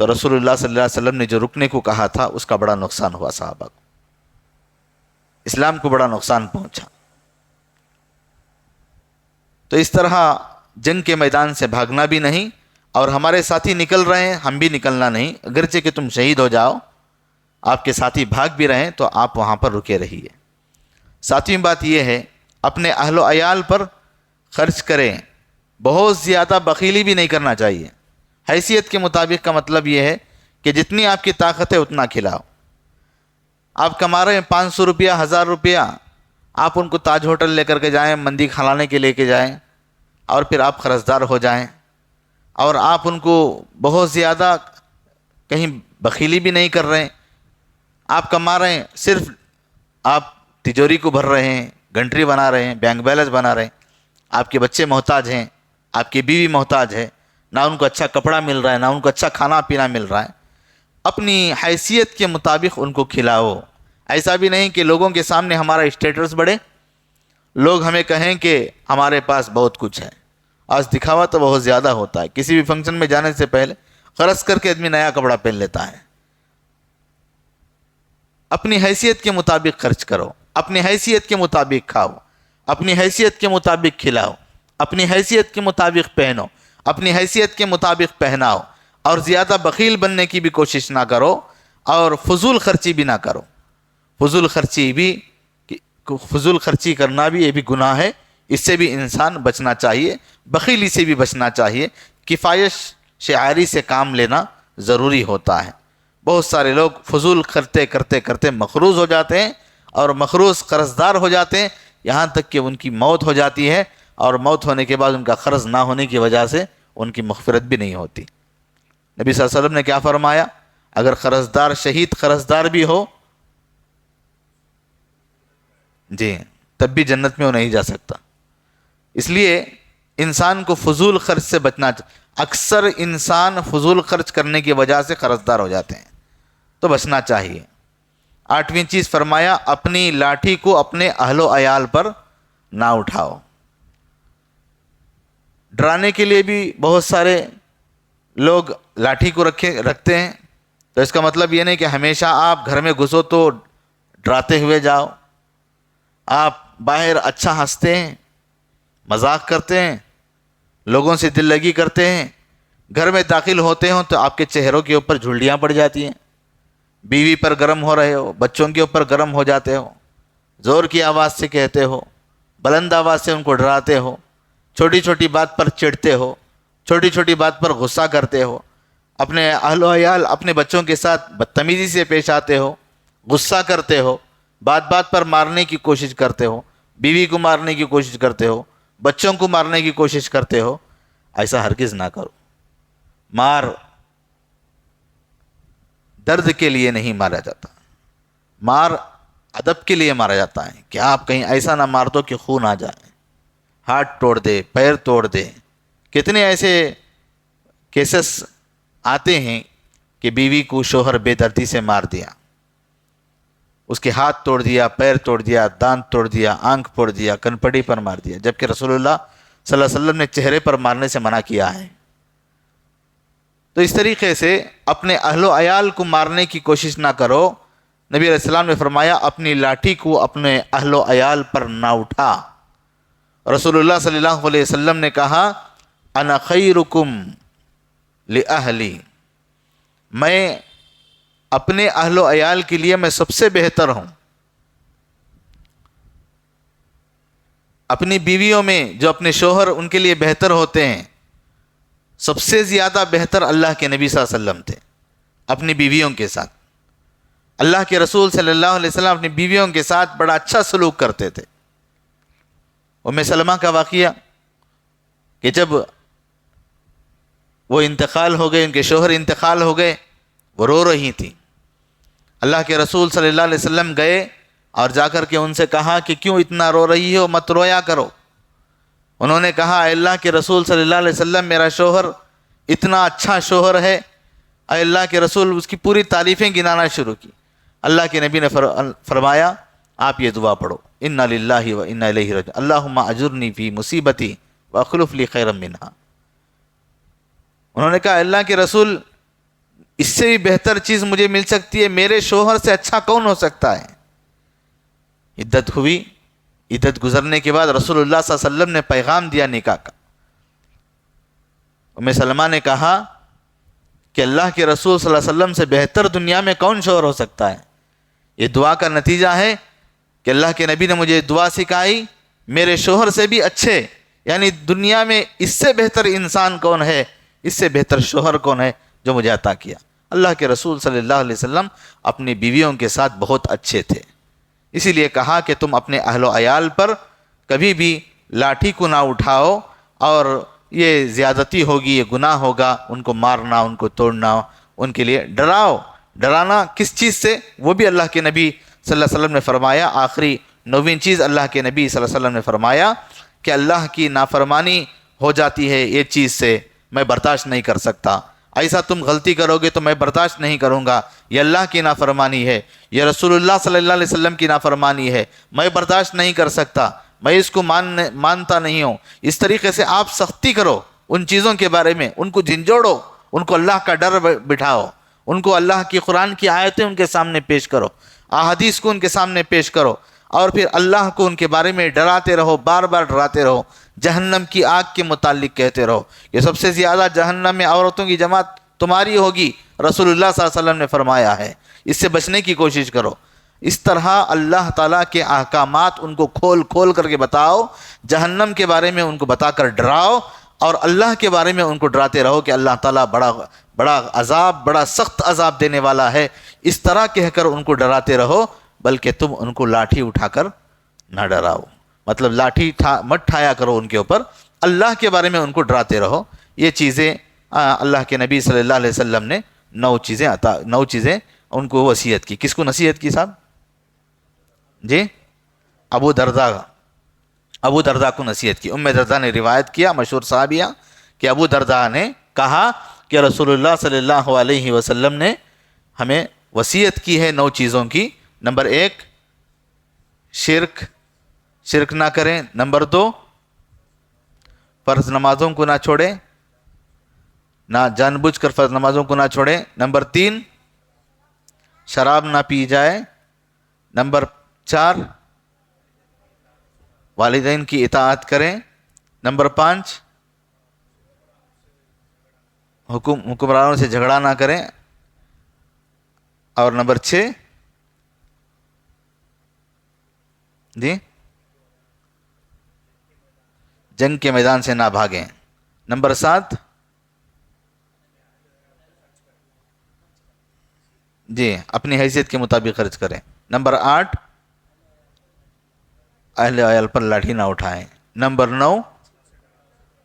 تو رسول اللہ صلی اللہ علیہ وسلم نے جو رکنے کو کہا تھا اس کا بڑا نقصان ہوا صحابہ کو، اسلام کو بڑا نقصان پہنچا۔ تو اس طرح جنگ کے میدان سے بھاگنا بھی نہیں، اور ہمارے ساتھی نکل رہے ہیں ہم بھی نکلنا نہیں، اگرچہ کہ تم شہید ہو جاؤ، آپ کے ساتھی بھاگ بھی رہے ہیں تو آپ وہاں پر رکے رہیے۔ ساتویں بات یہ ہے، اپنے اہل و عیال پر خرچ کریں، بہت زیادہ بخیلی بھی نہیں کرنا چاہیے۔ حیثیت کے مطابق کا مطلب یہ ہے کہ جتنی آپ کی طاقت ہے اتنا کھلاؤ۔ آپ کما رہے ہیں 500 روپیہ 1000 روپیہ، آپ ان کو تاج ہوٹل لے کر کے جائیں، مندی کھلانے کے لے کے جائیں، اور پھر آپ قرضدار ہو جائیں، اور آپ ان کو بہت زیادہ کہیں بخیلی بھی نہیں کر رہے ہیں۔ آپ کما رہے ہیں، صرف آپ تجوری کو بھر رہے ہیں، گنٹری بنا رہے ہیں، بینک بیلنس بنا رہے ہیں، آپ کے بچے محتاج ہیں، آپ کی بیوی محتاج ہے، نہ ان کو اچھا کپڑا مل رہا ہے، نہ ان کو اچھا کھانا پینا مل رہا ہے۔ اپنی حیثیت کے مطابق ان کو کھلاؤ۔ ایسا بھی نہیں کہ لوگوں کے سامنے ہمارا اسٹیٹس بڑھے، لوگ ہمیں کہیں کہ ہمارے پاس بہت کچھ ہے۔ آج دکھاوا تو بہت زیادہ ہوتا ہے، کسی بھی فنکشن میں جانے سے پہلے خرچ کر کے آدمی نیا کپڑا پہن لیتا ہے۔ اپنی حیثیت کے مطابق خرچ کرو، اپنی حیثیت کے مطابق کھاؤ، اپنی حیثیت کے مطابق کھلاؤ، اپنی حیثیت کے مطابق پہنو، اپنی حیثیت کے مطابق پہناؤ، اور زیادہ بخیل بننے کی بھی کوشش نہ کرو، اور فضول خرچی بھی نہ کرو۔ فضول خرچی کرنا بھی یہ بھی گناہ ہے، اس سے بھی انسان بچنا چاہیے، بخیلی سے بھی بچنا چاہیے۔ کفایت شعاری سے کام لینا ضروری ہوتا ہے۔ بہت سارے لوگ فضول کرتے کرتے کرتے مقروض ہو جاتے ہیں، اور مقروض قرضدار ہو جاتے ہیں، یہاں تک کہ ان کی موت ہو جاتی ہے، اور موت ہونے کے بعد ان کا قرض نہ ہونے کی وجہ سے ان کی مغفرت بھی نہیں ہوتی۔ نبی صلی اللہ علیہ وسلم نے کیا فرمایا؟ اگر قرضدار شہید قرضدار بھی ہو جی تب بھی جنت میں وہ نہیں جا سکتا۔ اس لیے انسان کو فضول خرچ سے بچنا اکثر انسان فضول خرچ کرنے کی وجہ سے قرضدار ہو جاتے ہیں، تو بچنا چاہیے۔ 8ویں چیز فرمایا، اپنی لاٹھی کو اپنے اہل و عیال پر نہ اٹھاؤ۔ ڈرانے کے لیے بھی بہت سارے لوگ لاٹھی کو رکھتے ہیں، تو اس کا مطلب یہ نہیں کہ ہمیشہ آپ گھر میں گھسو تو ڈراتے ہوئے جاؤ۔ آپ باہر اچھا ہنستے ہیں، مذاق کرتے ہیں، لوگوں سے دل لگی کرتے ہیں، گھر میں داخل ہوتے ہوں تو آپ کے چہروں کے اوپر جھلڈیاں پڑ جاتی ہیں، بیوی پر گرم ہو رہے ہو، بچوں کے اوپر گرم ہو جاتے ہو، زور کی آواز سے کہتے ہو، بلند آواز سے ان کو ڈراتے ہو، چھوٹی چھوٹی بات پر چڑھتے ہو، چھوٹی چھوٹی بات پر غصہ کرتے ہو، اپنے اہل و عیال اپنے بچوں کے ساتھ بدتمیزی سے پیش آتے ہو، غصہ کرتے ہو، بات بات پر مارنے کی کوشش کرتے ہو، بیوی کو مارنے کی کوشش کرتے ہو، بچوں کو مارنے کی کوشش کرتے ہو۔ ایسا ہرگز نہ کرو۔ مار درد کے لیے نہیں مارا جاتا، مار ادب کے لیے مارا جاتا ہے کہ آپ کہیں ایسا نہ مار دو کہ خون آ جائے، ہاتھ توڑ دے، پیر توڑ دے۔ کتنے ایسے کیسز آتے ہیں کہ بیوی کو شوہر بے دردی سے مار دیا، اس کے ہاتھ توڑ دیا، پیر توڑ دیا، دانت توڑ دیا، آنکھ پھوڑ دیا، کنپٹی پر مار دیا، جبکہ رسول اللہ صلی اللہ علیہ وسلم نے چہرے پر مارنے سے منع کیا ہے۔ تو اس طریقے سے اپنے اہل و عیال کو مارنے کی کوشش نہ کرو۔ نبی علیہ السلام نے فرمایا اپنی لاٹھی کو اپنے اہل و عیال پر نہ اٹھا۔ رسول اللہ صلی اللہ علیہ وسلم نے کہا انا خیرکم لأہلی، میں اپنے اہل و عیال کے لیے میں سب سے بہتر ہوں۔ اپنی بیویوں میں جو اپنے شوہر ان کے لیے بہتر ہوتے ہیں، سب سے زیادہ بہتر اللہ کے نبی صلی اللہ علیہ وسلم تھے اپنی بیویوں کے ساتھ۔ اللہ کے رسول صلی اللہ علیہ وسلم اپنی بیویوں کے ساتھ بڑا اچھا سلوک کرتے تھے۔ ام سلمہ کا واقعہ کہ جب وہ انتقال ہو گئے، ان کے شوہر انتقال ہو گئے، وہ رو رہی تھیں۔ اللہ کے رسول صلی اللہ علیہ وسلم گئے اور جا کر کے ان سے کہا کہ کیوں اتنا رو رہی ہو، مت رویا کرو۔ انہوں نے کہا اے اللہ کے رسول صلی اللہ علیہ وسلم، میرا شوہر اتنا اچھا شوہر ہے۔ اے اللہ کے رسول، اس کی پوری تعریفیں گنانا شروع کی۔ اللہ کے نبی نے فرمایا آپ یہ دعا پڑھو، انا للہ و انا الیہ راجعون، اللہم اجرنی فی مصیبتی واخلف لی خیرا منہا۔ انہوں نے کہا اللہ کے رسول، اس سے بھی بہتر چیز مجھے مل سکتی ہے، میرے شوہر سے اچھا کون ہو سکتا ہے؟ عدت ہوئی، عدت گزرنے کے بعد رسول اللہ صلی اللہ علیہ وسلم نے پیغام دیا نکاح کا۔ ام سلمہ نے کہا کہ اللہ کے رسول صلی اللہ علیہ وسلم سے بہتر دنیا میں کون شوہر ہو سکتا ہے؟ یہ دعا کا نتیجہ ہے کہ اللہ کے نبی نے مجھے دعا سکھائی، میرے شوہر سے بھی اچھے، یعنی دنیا میں اس سے بہتر انسان کون ہے، اس سے بہتر شوہر کون ہے جو مجھے عطا کیا۔ اللہ کے رسول صلی اللہ علیہ وسلم اپنی بیویوں کے ساتھ بہت اچھے تھے، اسی لیے کہا کہ تم اپنے اہل و عیال پر کبھی بھی لاٹھی کو نہ اٹھاؤ، اور یہ زیادتی ہوگی، یہ گناہ ہوگا، ان کو مارنا، ان کو توڑنا، ان کے لیے ڈراؤ۔ ڈرانا کس چیز سے؟ وہ بھی اللہ کے نبی صلی اللہ علیہ وسلم نے فرمایا، آخری 9ویں چیز اللہ کے نبی صلی اللہ علیہ وسلم نے فرمایا کہ اللہ کی نافرمانی ہو جاتی ہے یہ چیز سے، میں برداشت نہیں کر سکتا، ایسا تم غلطی کرو گے تو میں برداشت نہیں کروں گا، یہ اللہ کی نافرمانی ہے، یہ رسول اللہ صلی اللہ علیہ وسلم کی نافرمانی ہے، میں برداشت نہیں کر سکتا، میں اس کو مانتا نہیں ہوں۔ اس طریقے سے آپ سختی کرو ان چیزوں کے بارے میں، ان کو جھنجھوڑو، ان کو اللہ کا ڈر بٹھاؤ، ان کو اللہ کی قرآن کی آیتیں ان کے سامنے پیش کرو، احادیث کو ان کے سامنے پیش کرو، اور پھر اللہ کو ان کے بارے میں ڈراتے رہو، بار بار ڈراتے رہو، جہنم کی آگ کے متعلق کہتے رہو، یہ سب سے زیادہ جہنم میں عورتوں کی جماعت تمہاری ہوگی، رسول اللہ صلی اللہ علیہ وسلم نے فرمایا ہے، اس سے بچنے کی کوشش کرو۔ اس طرح اللہ تعالیٰ کے احکامات ان کو کھول کھول کر کے بتاؤ، جہنم کے بارے میں ان کو بتا کر ڈراؤ، اور اللہ کے بارے میں ان کو ڈراتے رہو کہ اللہ تعالیٰ بڑا عذاب، بڑا سخت عذاب دینے والا ہے، اس طرح کہہ کر ان کو ڈراتے رہو، بلکہ تم ان کو لاٹھی اٹھا کر نہ ڈراؤ، مطلب لاٹھی مت ٹھایا کرو ان کے اوپر، اللہ کے بارے میں ان کو ڈراتے رہو۔ یہ چیزیں اللہ کے نبی صلی اللہ علیہ وسلم نے 9 چیزیں ان کو وصیت کی۔ کس کو نصیحت کی صاحب؟ جی ابو درداء کو نصیحت کی۔ ام درداء نے روایت کیا، مشہور صحابیہ، کہ ابو درداء نے کہا کہ رسول اللہ صلی اللہ علیہ وسلم نے ہمیں وصیت کی ہے 9 چیزوں کی۔ نمبر 1 شرک نہ کریں، نمبر 2 فرض نمازوں کو نہ چھوڑیں، نہ جان بوجھ کر فرض نمازوں کو نہ چھوڑیں، نمبر 3 شراب نہ پی جائے، نمبر 4 والدین کی اطاعت کریں، نمبر 5 حکمرانوں سے جھگڑا نہ کریں، اور نمبر 6 جی جنگ کے میدان سے نہ بھاگیں، نمبر 7 جی اپنی حیثیت کے مطابق خرچ کریں، نمبر 8 اہل عیال پر لاٹھی نہ اٹھائیں، نمبر 9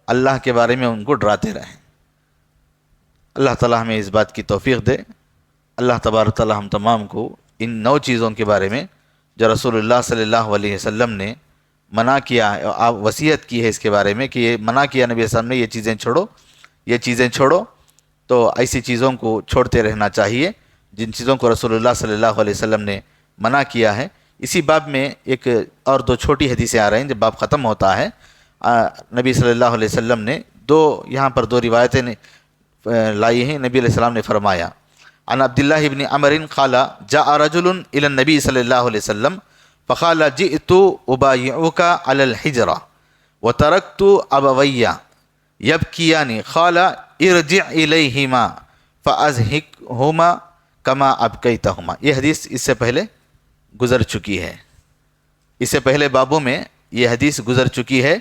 اللہ کے بارے میں ان کو ڈراتے رہیں۔ اللہ تعالیٰ ہمیں اس بات کی توفیق دے۔ اللہ تبارک تعالیٰ ہم تمام کو ان 9 چیزوں کے بارے میں جو رسول اللہ صلی اللہ علیہ وسلم نے منع کیا، آپ وصیت کی ہے اس کے بارے میں کہ یہ منع کیا نبی صلی اللہ علیہ وسلم نے، یہ چیزیں چھوڑو، تو ایسی چیزوں کو چھوڑتے رہنا چاہیے جن چیزوں کو رسول اللہ صلی اللہ علیہ وسلم نے منع کیا ہے۔ اسی باب میں ایک اور 2 چھوٹی حدیثیں آ رہی ہیں، جب باب ختم ہوتا ہے نبی صلی اللہ علیہ وسلم نے یہاں پر 2 روایتیں لائی ہیں۔ نبی علیہ السلام نے فرمایا، عن عبداللہ ابن عمر قال جاء رجل الى النبی صلی اللہ علیہ وسلم فقال جئت ابایعک علی الحجرہ وترکت ابوی یبکیان قال ارجع الیہما فازہکہما کما ابکیتہما۔ یہ حدیث اس سے پہلے گزر چکی ہے، اس سے پہلے بابوں میں یہ حدیث گزر چکی ہے۔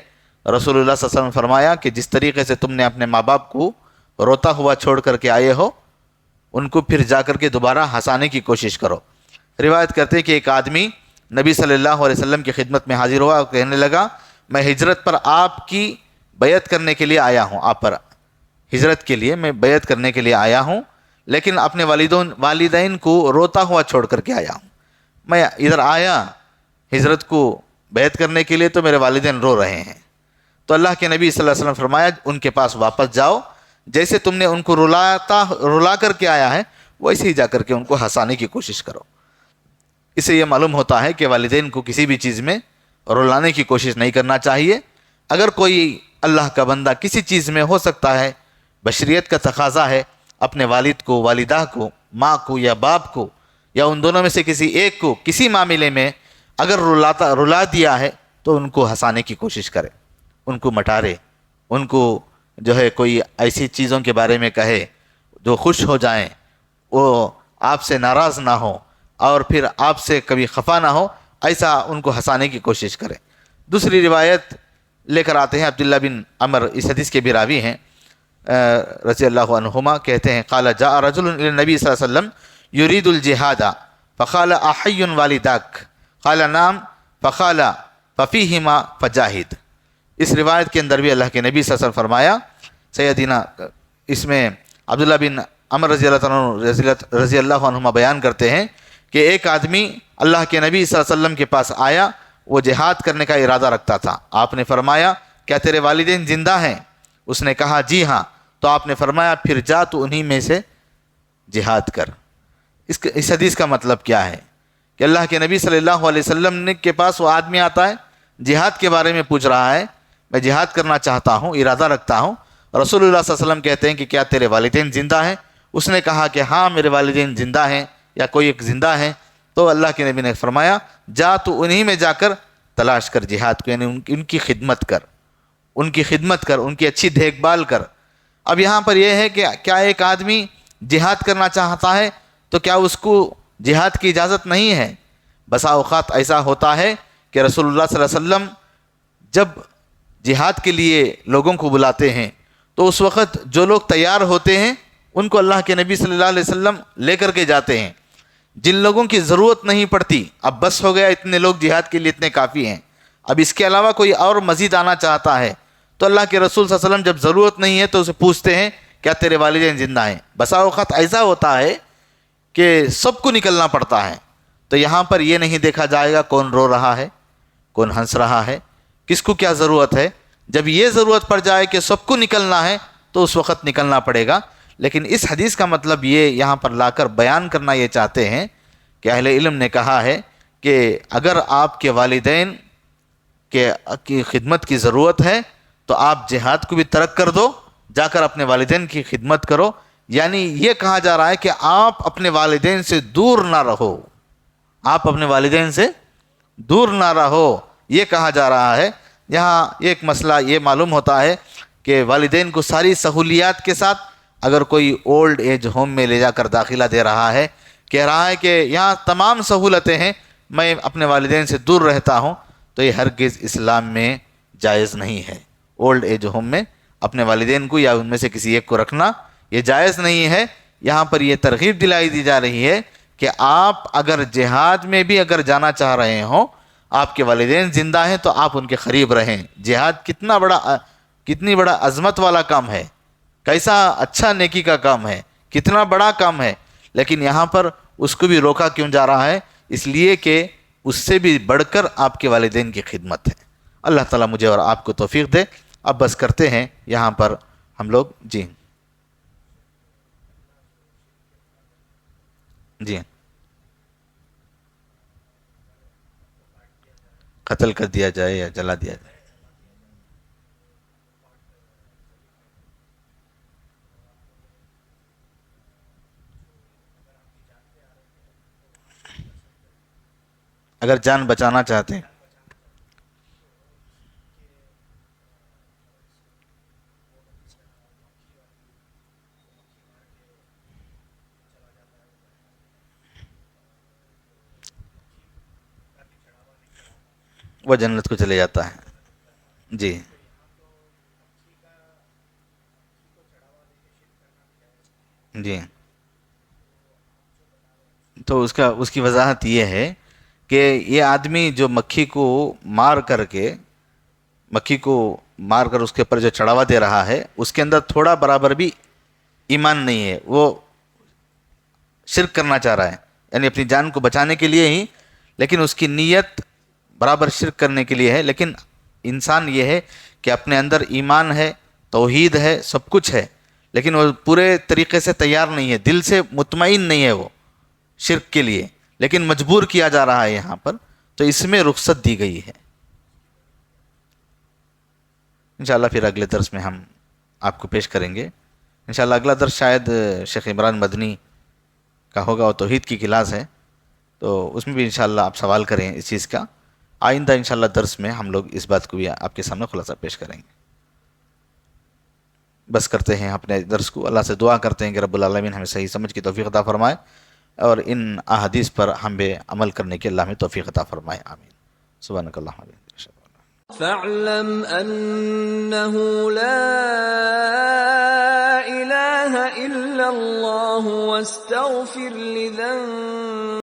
رسول اللہ صلی اللہ علیہ وسلم نے فرمایا کہ جس طریقے سے تم نے اپنے ماں باپ کو روتا ہوا چھوڑ کر کے آئے ہو، ان کو پھر جا کر کے دوبارہ ہنسانے کی کوشش کرو۔ روایت کرتے کہ ایک آدمی نبی صلی اللہ علیہ وسلم کی خدمت میں حاضر ہوا اور کہنے لگا، میں ہجرت پر آپ کی بیعت کرنے کے لیے آیا ہوں، آپ پر ہجرت کے لیے میں بیعت کرنے کے لیے آیا ہوں، لیکن اپنے والدین کو روتا ہوا چھوڑ کر کے آیا ہوں۔ میں ادھر آیا ہجرت کو بیعت کرنے کے لیے تو میرے والدین رو رہے ہیں، تو اللہ کے نبی صلی اللہ علیہ وسلم فرمایا ان کے پاس واپس جاؤ، جیسے تم نے ان کو رلا کر کے آیا ہے ویسے ہی جا کر کے ان کو ہنسانے کی کوشش کرو۔ اس سے یہ معلوم ہوتا ہے کہ والدین کو کسی بھی چیز میں رلانے کی کوشش نہیں کرنا چاہیے۔ اگر کوئی اللہ کا بندہ کسی چیز میں ہو سکتا ہے، بشریت کا تقاضا ہے، اپنے والد کو، والدہ کو، ماں کو یا باپ کو یا ان دونوں میں سے کسی ایک کو کسی معاملے میں اگر رلا دیا ہے تو ان کو ہنسانے کی کوشش کرے، ان کو مٹارے، ان کو جو ہے کوئی ایسی چیزوں کے بارے میں کہے جو خوش ہو جائیں، وہ آپ سے ناراض نہ ہو اور پھر آپ سے کبھی خفا نہ ہو، ایسا ان کو ہنسانے کی کوشش کرے۔ دوسری روایت لے کر آتے ہیں، عبداللہ بن عمر اس حدیث کے بھی راوی ہیں رضی اللہ عنہما، کہتے ہیں قال جاء رجل الى النبی صلی اللہ علیہ وسلم یرید الجہاد فقال احی والداک قال نعم فقال ففیہما فجاہد۔ اس روایت کے اندر بھی اللہ کے نبی صلی اللہ علیہ وسلم فرمایا، سیدنا اس میں عبداللہ بن عمر رضی اللہ عنہما بیان کرتے ہیں کہ ایک آدمی اللہ کے نبی صلی اللہ علیہ وسلم کے پاس آیا، وہ جہاد کرنے کا ارادہ رکھتا تھا۔ آپ نے فرمایا کیا تیرے والدین زندہ ہیں؟ اس نے کہا جی ہاں۔ تو آپ نے فرمایا پھر جا تو انہی میں سے جہاد کر۔ اس حدیث کا مطلب کیا ہے کہ اللہ کے نبی صلی اللہ علیہ وسلم کے پاس وہ آدمی آتا ہے، جہاد کے بارے میں پوچھ رہا ہے، میں جہاد کرنا چاہتا ہوں، ارادہ رکھتا ہوں۔ رسول اللہ صلی اللہ علیہ وسلم کہتے ہیں کہ کیا تیرے والدین زندہ ہیں؟ اس نے کہا کہ ہاں میرے والدین زندہ ہیں یا کوئی ایک زندہ ہیں۔ تو اللہ کے نبی نے فرمایا جا تو انہی میں جا کر تلاش کر جہاد کو، یعنی ان کی خدمت کر، ان کی خدمت کر، ان کی اچھی دیکھ بھال کر۔ اب یہاں پر یہ ہے کہ کیا ایک آدمی جہاد کرنا چاہتا ہے تو کیا اس کو جہاد کی اجازت نہیں ہے؟ بسا اوقات ایسا ہوتا ہے کہ رسول اللہ صلی اللہ علیہ وسلم جب جہاد کے لیے لوگوں کو بلاتے ہیں تو اس وقت جو لوگ تیار ہوتے ہیں ان کو اللہ کے نبی صلی اللہ علیہ وسلم لے کر کے جاتے ہیں۔ جن لوگوں کی ضرورت نہیں پڑتی، اب بس ہو گیا اتنے لوگ جہاد کے لیے اتنے کافی ہیں، اب اس کے علاوہ کوئی اور مزید آنا چاہتا ہے تو اللہ کے رسول صلی اللہ علیہ وسلم جب ضرورت نہیں ہے تو اسے پوچھتے ہیں کیا تیرے والدین زندہ ہیں؟ بسا اوقات ایسا ہوتا ہے کہ سب کو نکلنا پڑتا ہے، تو یہاں پر یہ نہیں دیکھا جائے گا کون رو رہا ہے، کون ہنس رہا ہے، کس کو کیا ضرورت ہے۔ جب یہ ضرورت پڑ جائے کہ سب کو نکلنا ہے تو اس وقت نکلنا پڑے گا۔ لیکن اس حدیث کا مطلب یہ یہاں پر لا کر بیان کرنا یہ چاہتے ہیں کہ اہل علم نے کہا ہے کہ اگر آپ کے والدین کی خدمت کی ضرورت ہے تو آپ جہاد کو بھی ترک کر دو، جا کر اپنے والدین کی خدمت کرو۔ یعنی یہ کہا جا رہا ہے کہ آپ اپنے والدین سے دور نہ رہو، آپ اپنے والدین سے دور نہ رہو، یہ کہا جا رہا ہے۔ یہاں ایک مسئلہ یہ معلوم ہوتا ہے کہ والدین کو ساری سہولیات کے ساتھ اگر کوئی اولڈ ایج ہوم میں لے جا کر داخلہ دے رہا ہے، کہہ رہا ہے کہ یہاں تمام سہولتیں ہیں، میں اپنے والدین سے دور رہتا ہوں، تو یہ ہرگز اسلام میں جائز نہیں ہے۔ اولڈ ایج ہوم میں اپنے والدین کو یا ان میں سے کسی ایک کو رکھنا یہ جائز نہیں ہے۔ یہاں پر یہ ترغیب دلائی دی جا رہی ہے کہ آپ اگر جہاد میں بھی اگر جانا چاہ رہے ہوں، آپ کے والدین زندہ ہیں تو آپ ان کے قریب رہیں۔ جہاد کتنی بڑا عظمت والا کام ہے، کیسا اچھا نیکی کا کام ہے، کتنا بڑا کام ہے، لیکن یہاں پر اس کو بھی روکا کیوں جا رہا ہے؟ اس لیے کہ اس سے بھی بڑھ کر آپ کے والدین کی خدمت ہے۔ اللہ تعالیٰ مجھے اور آپ کو توفیق دے۔ اب بس کرتے ہیں یہاں پر ہم لوگ جی قتل کر دیا جائے یا جلا دیا جائے۔ اگر جان بچانا چاہتے ہیں وہ جنت کو چلے جاتا ہے۔ جی جی تو اس کی وضاحت یہ ہے کہ یہ آدمی جو مکھی کو مار کر اس کے اوپر جو چڑھاوا دے رہا ہے، اس کے اندر تھوڑا برابر بھی ایمان نہیں ہے، وہ شرک کرنا چاہ رہا ہے، یعنی اپنی جان کو بچانے کے لیے ہی، لیکن اس کی نیت برابر شرک کرنے کے لیے ہے۔ لیکن انسان یہ ہے کہ اپنے اندر ایمان ہے، توحید ہے، سب کچھ ہے، لیکن وہ پورے طریقے سے تیار نہیں ہے، دل سے مطمئن نہیں ہے وہ شرک کے لیے، لیکن مجبور کیا جا رہا ہے یہاں پر، تو اس میں رخصت دی گئی ہے۔ انشاءاللہ پھر اگلے درس میں ہم آپ کو پیش کریں گے انشاءاللہ اگلا درس شاید شیخ عمران مدنی کا ہوگا، اور توحید کی کلاس ہے، تو اس میں بھی انشاءاللہ آپ سوال کریں اس چیز کا. آئندہ انشاءاللہ درس میں ہم لوگ اس بات کو بھی آپ کے سامنے خلاصہ پیش کریں گے. بس کرتے ہیں اپنے درس کو. اللہ سے دعا کرتے ہیں کہ رب العالمین ہمیں صحیح سمجھ کی توفیق عطا فرمائے، اور ان احادیث پر ہم بے عمل کرنے کے اللہ ہمیں توفیق عطا فرمائے. آمین. سبحانک اللہم و بحمدک. فاعلم أنه لا إله إلا الله واستغفر لذنبك